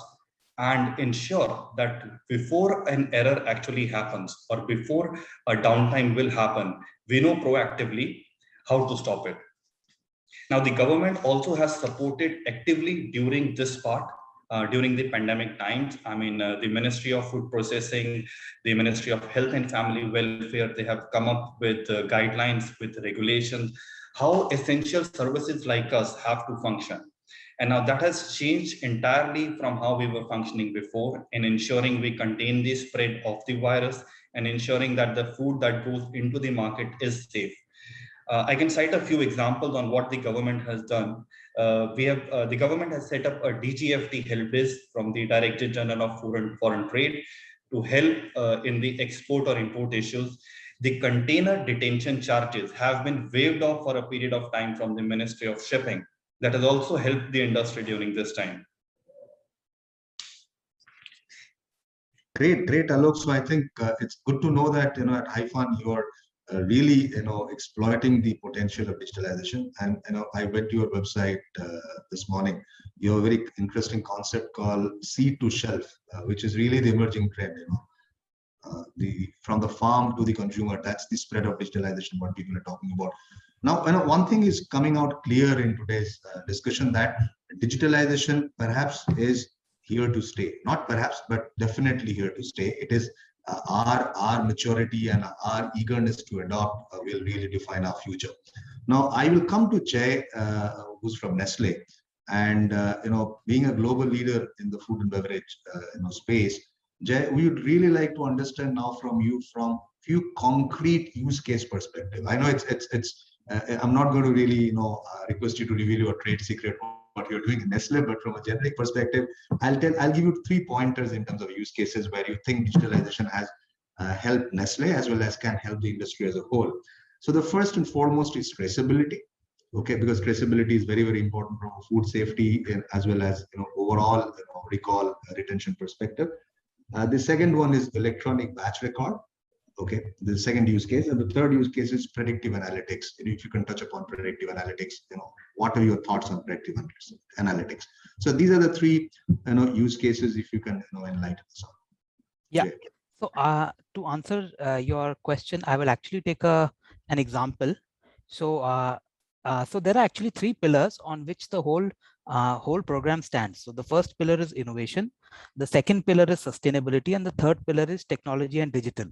and ensure that before an error actually happens or before a downtime will happen, we know proactively how to stop it. Now, the government also has supported actively during this part. During the pandemic times, the Ministry of Food Processing, the Ministry of Health and Family Welfare, they have come up with guidelines, with regulations, how essential services like us have to function. And now that has changed entirely from how we were functioning before, in ensuring we contain the spread of the virus and ensuring that the food that goes into the market is safe. I can cite a few examples on what the government has done. The government has set up a DGFT help desk from the Director General of Foreign Trade to help in the export or import issues. The container detention charges have been waived off for a period of time from the Ministry of Shipping. That has also helped the industry during this time. Great, Alok. So I think it's good to know that at Hyphan you are really exploiting the potential of digitalization. And I went to your website this morning. You have a very interesting concept called seed to shelf, which is really the emerging trend. From the farm to the consumer, that's the spread of digitalization what people are talking about. Now, one thing is coming out clear in today's discussion, that digitalization perhaps is here to stay. Not perhaps, but definitely here to stay. It is our maturity and our eagerness to adopt will really define our future. Now, I will come to Jay, who's from Nestle, and being a global leader in the food and beverage space. Jay, we would really like to understand now from you from few concrete use case perspective. I know it's I'm not going to really request you to reveal your trade secret what you're doing in Nestle, but from a generic perspective, I'll give you 3 pointers in terms of use cases where you think digitalization has helped Nestle as well as can help the industry as a whole. So the first and foremost is traceability. Okay, because traceability is very, very important from a food safety as well as overall recall retention perspective. The second one is electronic batch record. Okay, the second use case, and the third use case is predictive analytics. If you can touch upon predictive analytics, what are your thoughts on predictive analytics? So these are the 3 use cases. If you can enlighten us on. Yeah. So to answer your question, I will actually take an example. So so there are actually 3 pillars on which the whole whole program stands. So the first pillar is innovation, the second pillar is sustainability, and the third pillar is technology and digital.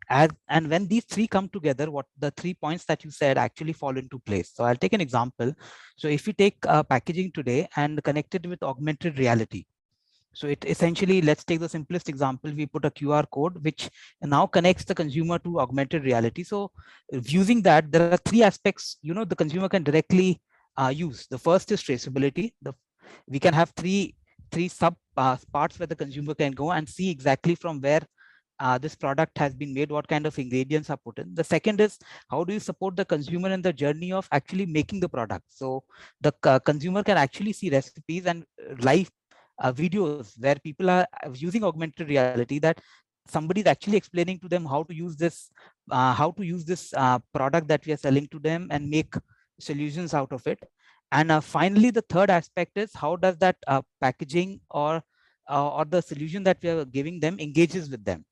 And when these three come together, what the 3 points that you said actually fall into place. So I'll take an example. So if you take packaging today and connect it with augmented reality, so it essentially, let's take the simplest example. We put a QR code, which now connects the consumer to augmented reality. So using that, there are three aspects, the consumer can directly use. The first is traceability. We can have three sub parts where the consumer can go and see exactly from where this product has been made, what kind of ingredients are put in. The second is, how do you support the consumer in the journey of actually making the product? So the consumer can actually see recipes and live videos where people are using augmented reality, that somebody is actually explaining to them how to use this product that we are selling to them and make solutions out of it. And finally, the third aspect is, how does that packaging or the solution that we are giving them engages with them.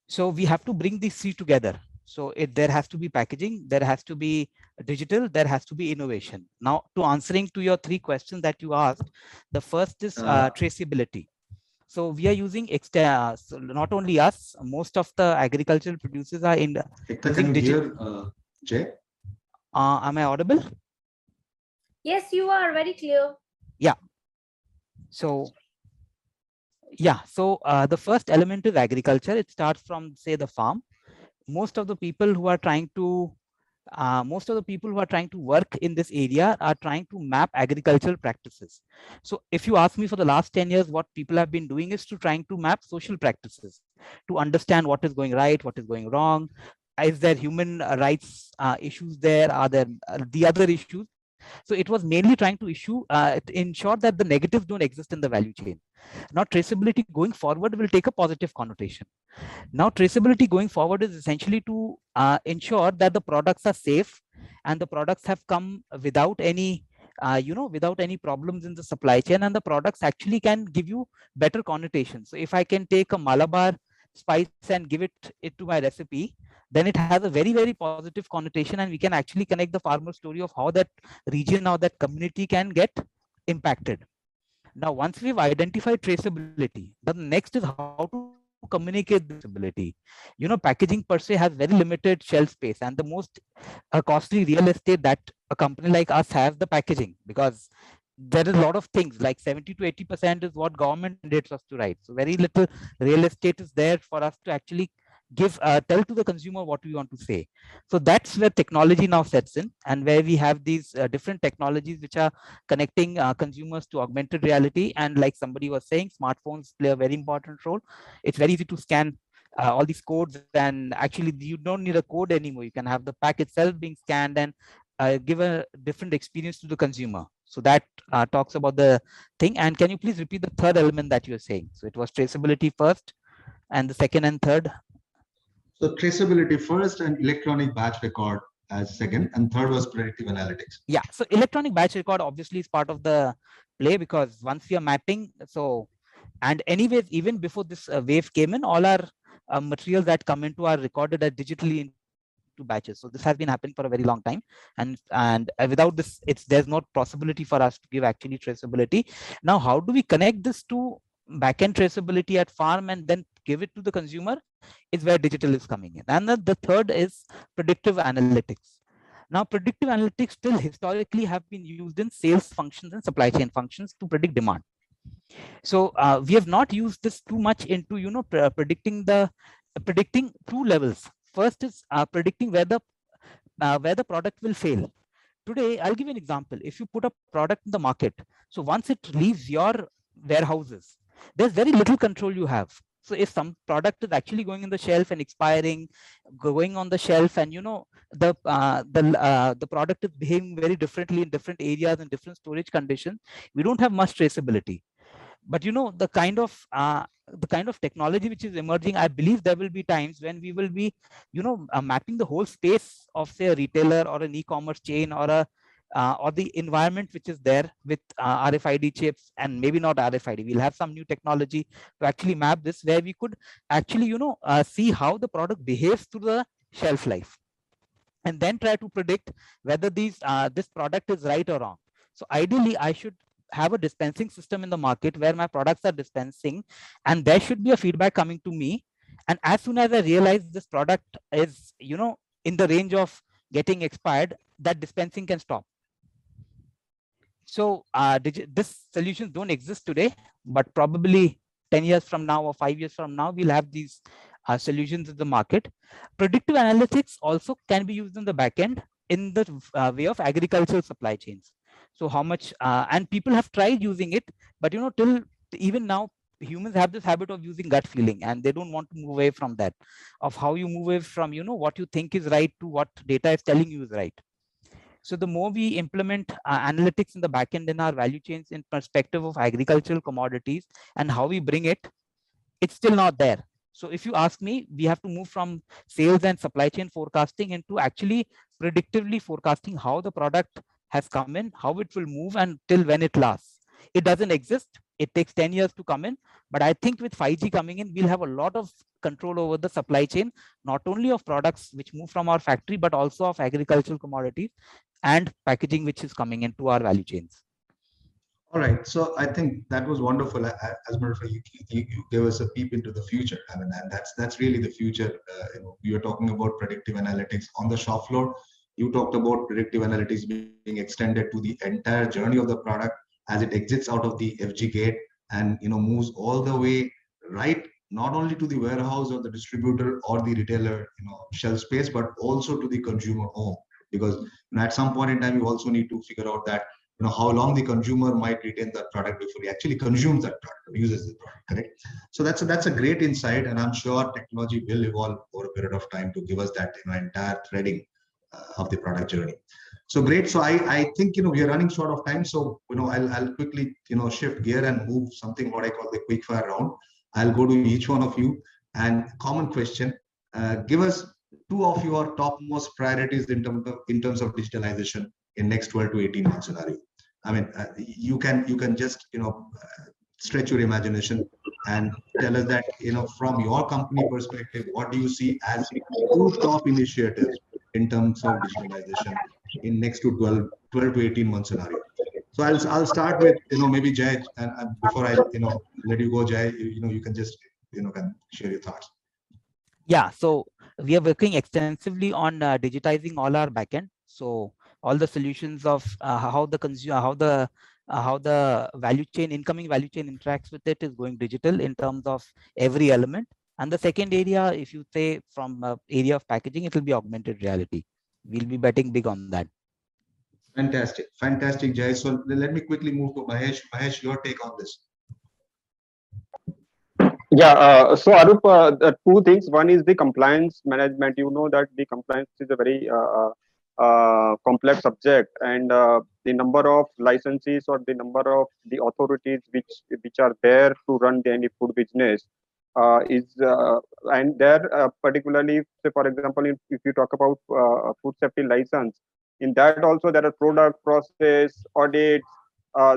So we have to bring these three together. So there has to be packaging, there has to be digital, there has to be innovation. Now, to answering to your three questions that you asked, the first is traceability. So we are using so not only us, most of the agricultural producers are in using digital. Jay? Am I audible? Yes, you are very clear. Yeah. So the first element is agriculture. It starts from, say, the farm. Most of the people who are trying to work in this area are trying to map agricultural practices. So if you ask me, for the last 10 years, what people have been doing is trying to map social practices to understand what is going right, what is going wrong. Is there human rights issues there? Are there the other issues? So it was mainly trying to ensure that the negatives don't exist in the value chain. Now, traceability going forward will take a positive connotation. Now, traceability going forward is essentially to ensure that the products are safe and the products have come without any problems in the supply chain, and the products actually can give you better connotation. So if I can take a Malabar spice and give it to my recipe, then it has a very, very positive connotation, and we can actually connect the farmer story of how that region or that community can get impacted. Now, once we've identified traceability, the next is how to communicate this traceability. Packaging per se has very limited shelf space, and the most costly real estate that a company like us has, the packaging, because there is a lot of things, like 70 to 80% is what government mandates us to write. So very little real estate is there for us to actually tell to the consumer what we want to say. So that's where technology now sets in, and where we have these different technologies which are connecting consumers to augmented reality. And like somebody was saying, smartphones play a very important role. It's very easy to scan all these codes, and actually you don't need a code anymore. You can have the pack itself being scanned and give a different experience to the consumer. So that talks about the thing. And can you please repeat the third element that you're saying? So it was traceability first, and the second and third. So traceability first and electronic batch record as second, and third was predictive analytics. Yeah, so electronic batch record obviously is part of the play, because once we are mapping, and anyways, even before this wave came in, all our materials that come into are recorded digitally into batches. So this has been happening for a very long time, and without this, there's no possibility for us to give actually traceability. Now, how do we connect this to backend traceability at farm and then give it to the consumer, is where digital is coming in. And the third is predictive analytics. Now, predictive analytics still historically have been used in sales functions and supply chain functions to predict demand. So we have not used this too much into predicting two levels. First is predicting where the product will fail. Today, I'll give you an example. If you put a product in the market, so once it leaves your warehouses, there's very little control you have. So if some product is actually going in the shelf and expiring, going on the shelf, and the product is behaving very differently in different areas and different storage conditions, we don't have much traceability. But the kind of technology which is emerging, I believe there will be times when we will be mapping the whole space of, say, a retailer or an e-commerce chain, or the environment which is there with RFID chips, and maybe not RFID. We'll have some new technology to actually map this, where we could actually see how the product behaves through the shelf life, and then try to predict whether this product is right or wrong. So ideally, I should have a dispensing system in the market where my products are dispensing, and there should be a feedback coming to me. And as soon as I realize this product is, in the range of getting expired, that dispensing can stop. So this solutions don't exist today, but probably 10 years from now or 5 years from now, we'll have these solutions in the market. Predictive analytics also can be used in the back end in the way of agricultural supply chains. So how much, and people have tried using it, but till even now, humans have this habit of using gut feeling, and they don't want to move away from that, of how you move away from, what you think is right to what data is telling you is right. So the more we implement analytics in the back end in our value chains in perspective of agricultural commodities and how we bring it, it's still not there. So if you ask me, we have to move from sales and supply chain forecasting into actually predictively forecasting how the product has come in, how it will move, and till when it lasts. It doesn't exist. It takes 10 years to come in. But I think with 5G coming in, we'll have a lot of control over the supply chain, not only of products which move from our factory, but also of agricultural commodities and packaging which is coming into our value chains. All right, so I think that was wonderful. As a matter of fact, you gave us a peep into the future. I mean, and that's really the future. You are talking about predictive analytics on the shop floor. You talked about predictive analytics being extended to the entire journey of the product as it exits out of the FG gate and moves all the way right, not only to the warehouse or the distributor or the retailer shelf space, but also to the consumer home. Because at some point in time, you also need to figure out that how long the consumer might retain that product before he actually consumes that product or uses the product, correct? So that's a great insight, and I'm sure technology will evolve over a period of time to give us that entire threading of the product journey. So great. So I think we are running short of time. So I'll quickly shift gear and move something what I call the quick fire round. I'll go to each one of you, and common question: give us 2 of your topmost priorities in terms of digitalization in next 12 to 18 months scenario. I mean, you can just stretch your imagination and tell us that from your company perspective, what do you see as 2 top initiatives in terms of digitalization in next to 12 to 18 months scenario. So I'll start with maybe Jay, and before I let you go, Jay, you can just can share your thoughts. Yeah, so we are working extensively on digitizing all our backend. So all the solutions of how the consumer, how the value chain, incoming value chain interacts with it is going digital in terms of every element. And the second area, if you say from area of packaging, it will be augmented reality. We'll be betting big on that. Fantastic, Jay. So let me quickly move to Mahesh. Mahesh, your take on this. Yeah, so Arup, 2 things. One is the compliance management. You know that the compliance is a very complex subject, and the number of licenses or the number of the authorities which are there to run any food business is and there particularly, say for example, if you talk about food safety license, in that also there are product process audits,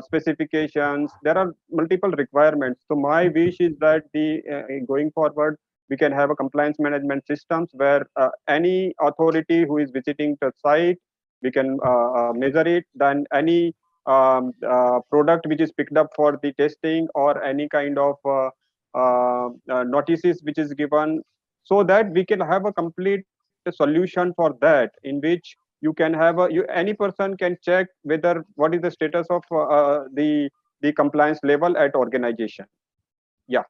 specifications. There are multiple requirements. So my wish is that going forward we can have a compliance management systems where any authority who is visiting the site, we can measure it. Then any product which is picked up for the testing or any kind of notices which is given, so that we can have a complete solution for that, in which you can have any person can check whether what is the status of the compliance level at organization. Yeah.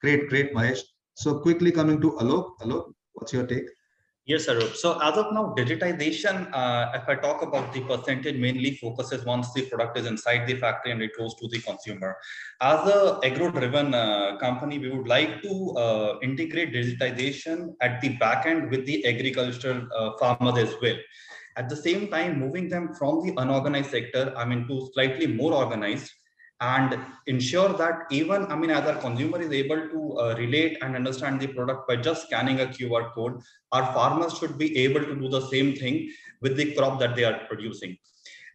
Great, Mahesh. So quickly coming to Alok. Alok, what's your take? Yes, Arup. So as of now, digitization, if I talk about the percentage, mainly focuses once the product is inside the factory and it goes to the consumer. As a agro-driven company, we would like to integrate digitization at the back end with the agricultural farmers as well. At the same time, moving them from the unorganized sector, to slightly more organized, and ensure that even, as our consumer is able to relate and understand the product by just scanning a QR code, our farmers should be able to do the same thing with the crop that they are producing.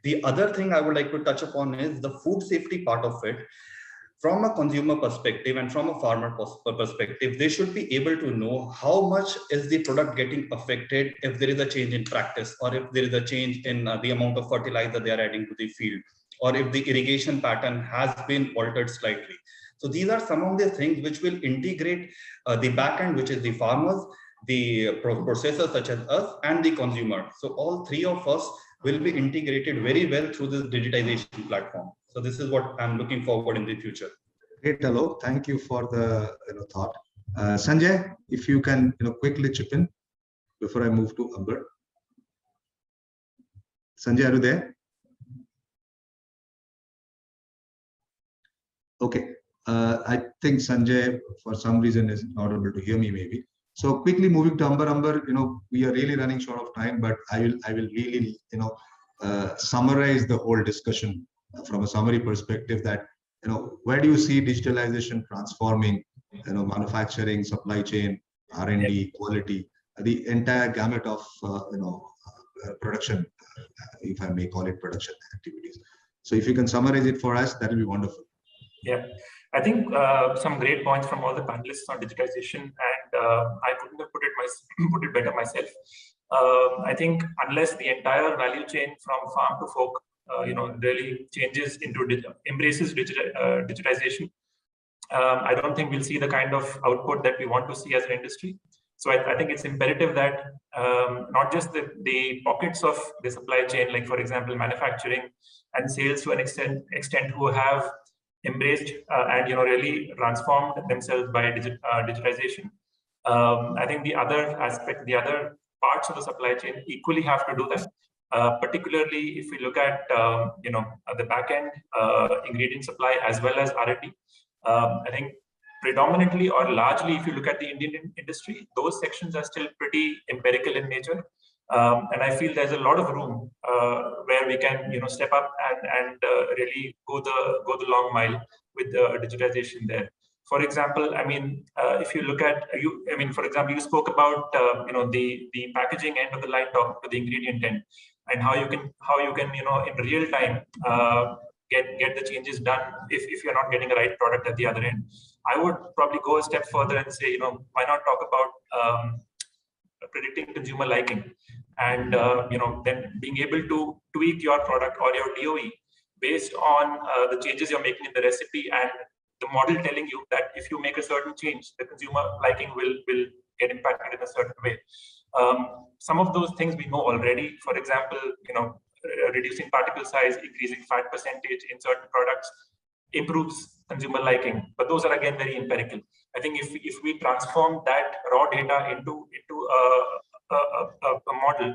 The other thing I would like to touch upon is the food safety part of it. From a consumer perspective and from a farmer perspective, they should be able to know how much is the product getting affected if there is a change in practice, or if there is a change in the amount of fertilizer they are adding to the field, or if the irrigation pattern has been altered slightly. So these are some of the things which will integrate the backend, which is the farmers, the processors such as us, and the consumer. So all three of us will be integrated very well through this digitization platform. So this is what I'm looking forward in the future. Great, Alok. Thank you for the thought. Sanjay, if you can quickly chip in before I move to Amber. Sanjay, are you there? Okay. I think Sanjay, for some reason, is not able to hear me. Maybe. So quickly moving to Amber. Amber, we are really running short of time, but I will really summarize the whole discussion from a summary perspective. That where do you see digitalization transforming manufacturing, supply chain, R&D, quality, the entire gamut of production, if I may call it production activities. So if you can summarize it for us, that will be wonderful. Yeah, I think some great points from all the panelists on digitization, and I couldn't have put it better myself. I think unless the entire value chain from farm to fork, really changes into embraces digitization, I don't think we'll see the kind of output that we want to see as an industry. So I think it's imperative that not just the pockets of the supply chain, like for example, manufacturing and sales to an extent who have embraced and really transformed themselves by digitization. I think the other aspect, the other parts of the supply chain equally have to do that. Particularly if we look at the back end ingredient supply as well as R&D. I think predominantly or largely, if you look at the Indian industry, those sections are still pretty empirical in nature. And I feel there's a lot of room where we can step up and really go the long mile with digitization there. For example, I mean, if you look at for example, you spoke about the packaging end of the line, talking to the ingredient end, and how you can in real time get the changes done if you're not getting the right product at the other end. I would probably go a step further and say, why not talk about predicting consumer liking, and then being able to tweak your product or your DOE based on the changes you're making in the recipe, and the model telling you that if you make a certain change, the consumer liking will get impacted in a certain way. Some of those things we know already. For example, reducing particle size, increasing fat percentage in certain products improves consumer liking, but those are again very empirical. I think if we transform that raw data into a model,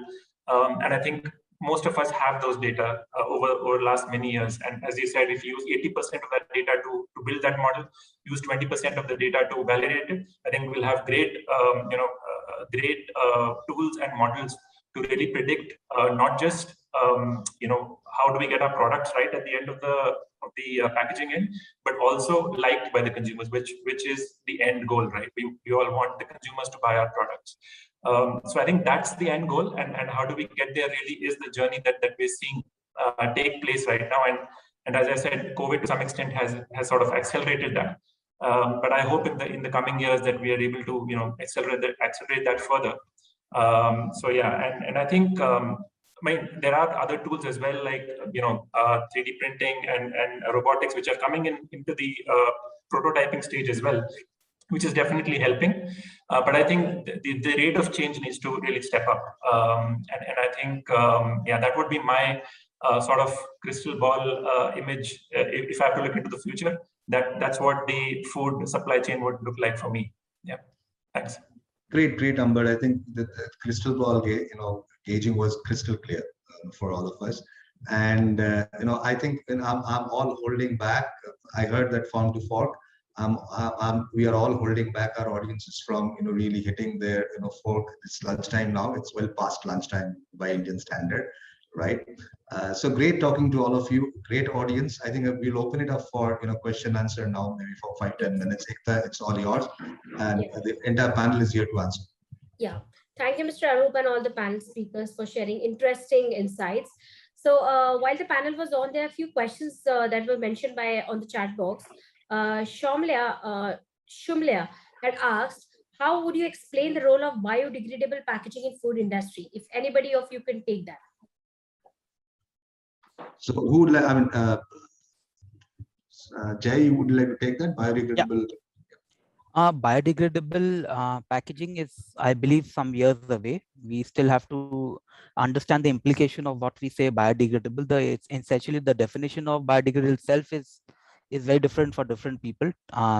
and I think most of us have those data over the last many years. And as you said, if you use 80% of that data to build that model, use 20% of the data to validate it, I think we'll have great tools and models to really predict not just how do we get our products right at the end of the packaging end, but also liked by the consumers, which is the end goal, right? We all want the consumers to buy our products. So I think that's the end goal, and how do we get there really is the journey that we're seeing take place right now. And as I said, COVID to some extent has sort of accelerated that. But I hope in the coming years that we are able to accelerate that further. So yeah, and I think there are other tools as well, like 3D printing and robotics, which are coming into the prototyping stage as well, which is definitely helping. But I think the rate of change needs to really step up. And I think that would be my sort of crystal ball image if I have to look into the future. That's what the food supply chain would look like for me. Yeah, thanks. Great, Amber. I think the crystal ball gauging was crystal clear for all of us. And I think I'm all holding back. I heard that farm to fork. We are all holding back our audiences from really hitting their fork. It's lunchtime now. It's well past lunchtime by Indian standard, right? So great talking to all of you. Great audience. I think we'll open it up for question answer now, maybe for 5-10 minutes. Ekta, it's all yours, and the entire panel is here to answer. Yeah, thank you, Mr. Arup, and all the panel speakers for sharing interesting insights. So while the panel was on, there are a few questions that were mentioned on the chat box. Shumlya had asked, how would you explain the role of biodegradable packaging in food industry? If anybody of you can take that. So who would like, Jay, would you like to take that biodegradable? Biodegradable packaging is, I believe, some years away. We still have to understand the implication of what we say biodegradable. It's essentially the definition of biodegradable itself is very different for different people.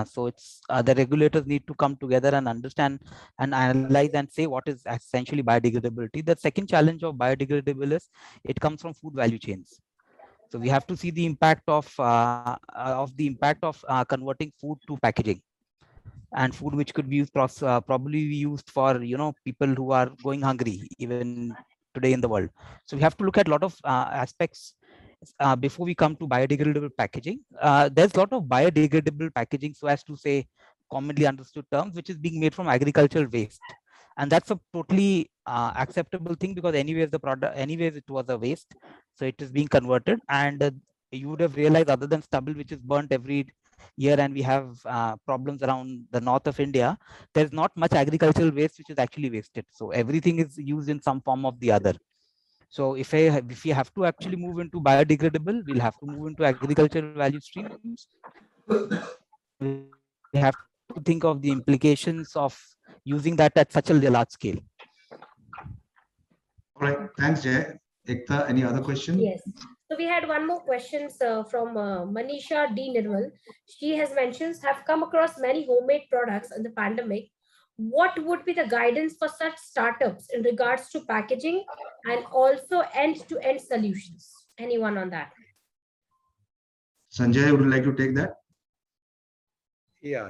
So it's the regulators need to come together and understand and analyze and say what is essentially biodegradability. The second challenge of biodegradable is it comes from food value chains. So we have to see the impact of converting food to packaging, and food which could be used probably be used for people who are going hungry even today in the world. So we have to look at a lot of aspects before we come to biodegradable packaging. There's a lot of biodegradable packaging, so as to say commonly understood terms, which is being made from agricultural waste, and that's a totally acceptable thing, because anyways the product, anyways it was a waste, so it is being converted. And you would have realized, other than stubble which is burnt every year, and we have problems around the north of India, there's not much agricultural waste which is actually wasted. So everything is used in some form of the other. So if we have to actually move into biodegradable, we'll have to move into agricultural value streams. We have to think of the implications of using that at such a large scale. All right, thanks, Jay. Ekta, any other question? Yes. So we had one more question from Manisha D. Nirmal. She has mentioned, have come across many homemade products in the pandemic. What would be the guidance for such startups in regards to packaging and also end-to-end solutions? Anyone on that? Sanjay, would you like to take that? Yeah.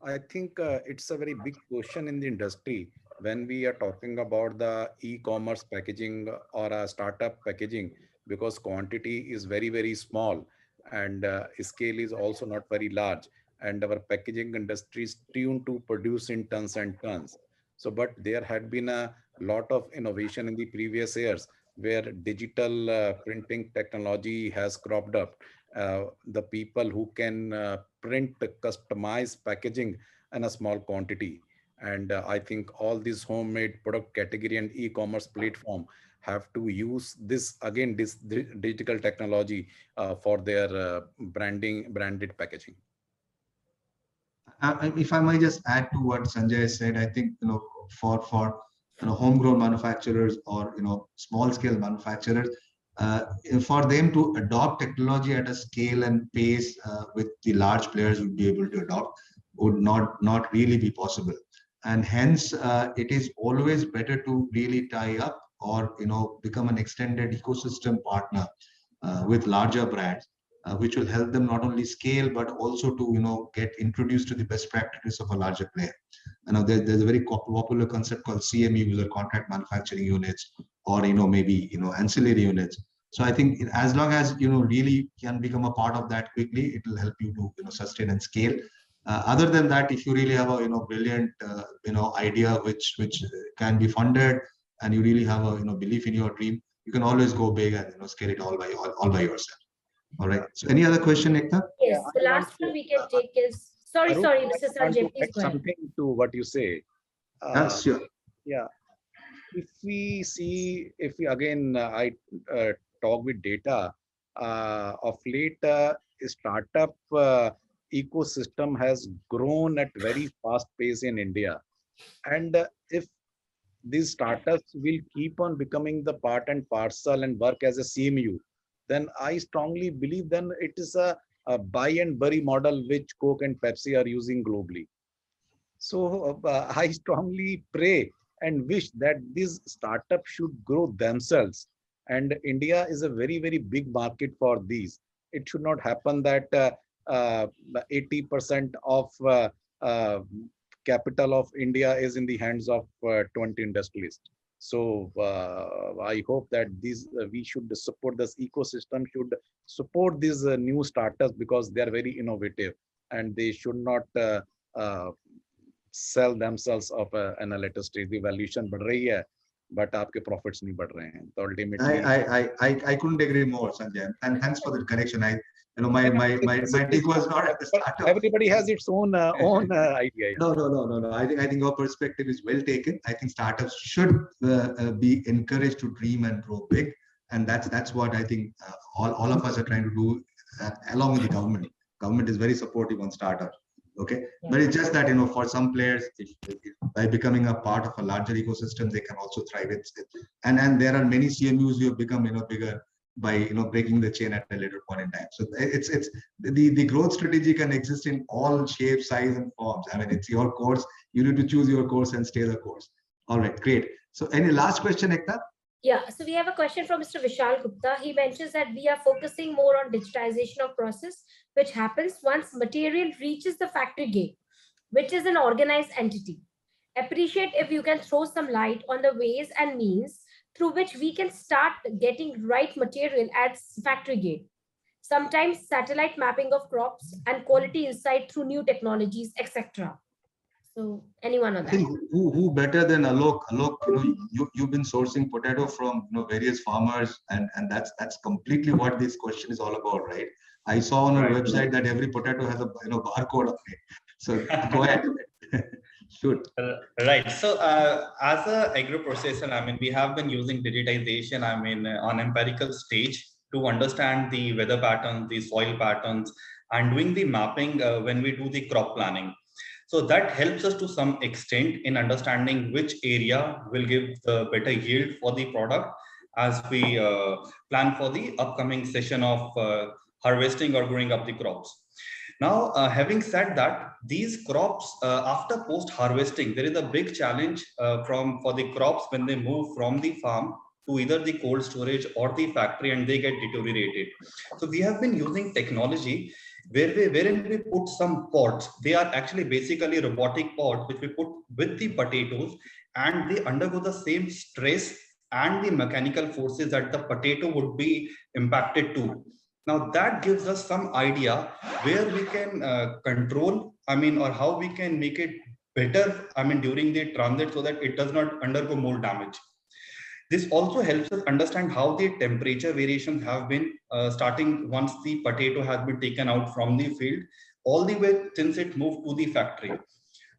I think it's a very big question in the industry when we are talking about the e-commerce packaging or a startup packaging, because quantity is very, very small and scale is also not very large. And our packaging industry is tuned to produce in tons and tons. So, but there had been a lot of innovation in the previous years where digital printing technology has cropped up. The people who can print customized packaging in a small quantity. And I think all these homemade product category and e-commerce platform have to use this again, this digital technology for their branded packaging. If I might just add to what Sanjay said, I think for homegrown manufacturers or small scale manufacturers, for them to adopt technology at a scale and pace with the large players would be able to adopt would not really be possible. And hence it is always better to really tie up or become an extended ecosystem partner with larger brands, which will help them not only scale but also to get introduced to the best practices of a larger player. There's a very popular concept called CMUs, or contract manufacturing units, or maybe ancillary units. So I think as long as really can become a part of that quickly, it will help you to sustain and scale. Other than that, if you really have a brilliant idea which can be funded, and you really have a belief in your dream, you can always go big and scale it all by yourself. All right. So any other question, Ekta? Yes, the last one we can take is sorry, Mr. Sanjay, please go ahead. Something to what you say. Sure. Yeah. If we again, I talk with data of late, startup ecosystem has grown at very fast pace in India. And if these startups will keep on becoming the part and parcel and work as a CMU, then I strongly believe then it is a buy and bury model which Coke and Pepsi are using globally. So I strongly pray and wish that these startups should grow themselves. And India is a very, very big market for these. It should not happen that 80% of capital of India is in the hands of 20 industrialists. So I hope that we should support this ecosystem, should support these new startups, because they are very innovative and they should not sell themselves of an electricity. The valuation बढ़ रही है, but आपके profits नहीं बढ़ रहे हैं. So ultimately, I couldn't agree more, Sanjay. And thanks for the correction. My take was not at the start. Everybody has its own idea. No. I think your perspective is well taken. I think startups should be encouraged to dream and grow big. And that's what I think all of us are trying to do along with the government. Government is very supportive on startups. Okay, but it's just that, for some players, if by becoming a part of a larger ecosystem, they can also thrive. And there are many CMUs who have become bigger by breaking the chain at a later point in time. So it's the growth strategy can exist in all shapes, size, and forms. I mean, it's your course. You need to choose your course and stay the course. All right, great. So any last question, Ekta? Yeah, so we have a question from Mr. Vishal Gupta. He mentions that we are focusing more on digitization of process, which happens once material reaches the factory gate, which is an organized entity. Appreciate if you can throw some light on the ways and means through which we can start getting right material at factory gate. Sometimes satellite mapping of crops and quality insight through new technologies, etc. So anyone on I that? think who better than Alok? Alok, you've been sourcing potato from various farmers, and that's completely what this question is all about, right? I saw on our website that every potato has a barcode on it. So go ahead. Shoot. Right. So as a agro processor, I mean, we have been using digitization, I mean, on empirical stage to understand the weather patterns, the soil patterns, and doing the mapping when we do the crop planning. So that helps us to some extent in understanding which area will give the better yield for the product as we plan for the upcoming session of harvesting or growing up the crops. Now, having said that, these crops after post harvesting, there is a big challenge for the crops when they move from the farm to either the cold storage or the factory, and they get deteriorated. So we have been using technology wherein we put some pods. They are actually basically robotic pods which we put with the potatoes, and they undergo the same stress and the mechanical forces that the potato would be impacted to. Now that gives us some idea where we can control, I mean, or how we can make it better, I mean, during the transit, so that it does not undergo more damage. This also helps us understand how the temperature variations have been starting once the potato has been taken out from the field, all the way since it moved to the factory.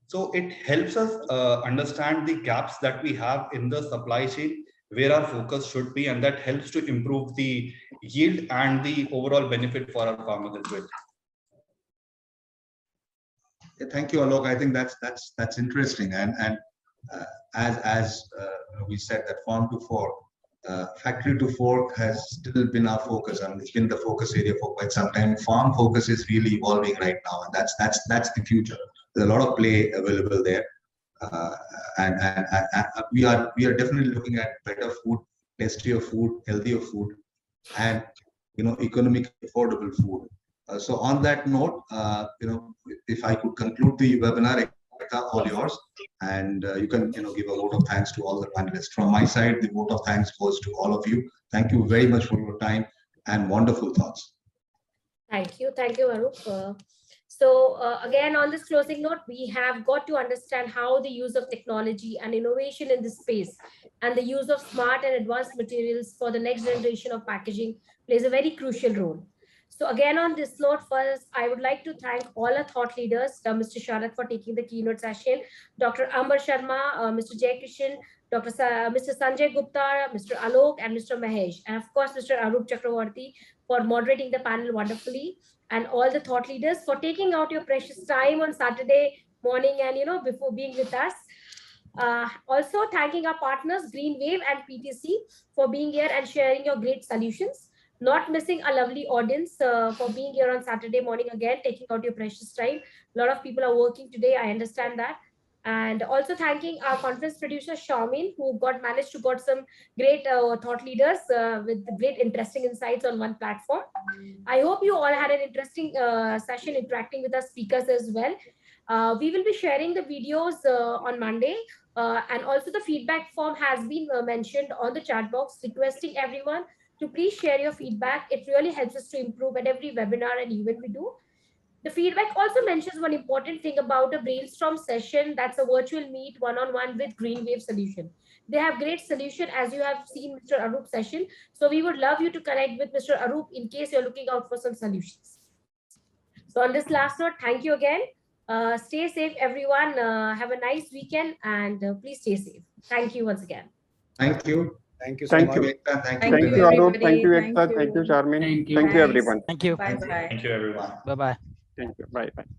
So it helps us understand the gaps that we have in the supply chain, where our focus should be, and that helps to improve the yield and the overall benefit for our farmers as well. Yeah, thank you, Alok. I think that's interesting, and as we said, that farm to fork, factory to fork has still been our focus. I mean, it's been the focus area for quite some time. Farm focus is really evolving right now, and that's the future. There's a lot of play available there, and we are definitely looking at better food, tastier food, healthier food, and economic affordable food. So on that note, if I could conclude the webinar, all yours, and you can give a vote of thanks to all the panelists. From my side, the vote of thanks goes to all of you. Thank you very much for your time and wonderful thoughts. Thank you, Arup. So again, on this closing note, we have got to understand how the use of technology and innovation in this space and the use of smart and advanced materials for the next generation of packaging plays a very crucial role. So again, on this note, first, I would like to thank all our thought leaders, Mr. Sharat for taking the keynote session, Dr. Amber Sharma, Mr. Jay Kishan, Mr. Sanjay Gupta, Mr. Alok, and Mr. Mahesh, and of course, Mr. Arup Chakravarti for moderating the panel wonderfully, and all the thought leaders for taking out your precious time on Saturday morning and before being with us. Also thanking our partners Green Wave and PTC for being here and sharing your great solutions. Not missing a lovely audience for being here on Saturday morning again, taking out your precious time. A lot of people are working today, I understand that. And also thanking our conference producer Xiaomin, who managed to got some great thought leaders with great interesting insights on one platform. I hope you all had an interesting session interacting with our speakers as well. We will be sharing the videos on Monday, and also the feedback form has been mentioned on the chat box, requesting everyone to please share your feedback. It really helps us to improve at every webinar and event we do. The feedback also mentions one important thing about a brainstorm session. That's a virtual meet one-on-one with Green Wave Solution. They have great solution, as you have seen Mr. Arup session. So we would love you to connect with Mr. Arup in case you're looking out for some solutions. So on this last note, thank you again. Stay safe, everyone. Have a nice weekend, and please stay safe. Thank you once again. Thank you. Thank you so Thank much. you. Thank you. Thank you, Arup. Thank you, everybody. Ekta. Thank you, Charmin. Thank you. Thank you, everyone. Thank you. Bye bye. Thank you, everyone. Bye bye. Thank you. Bye bye.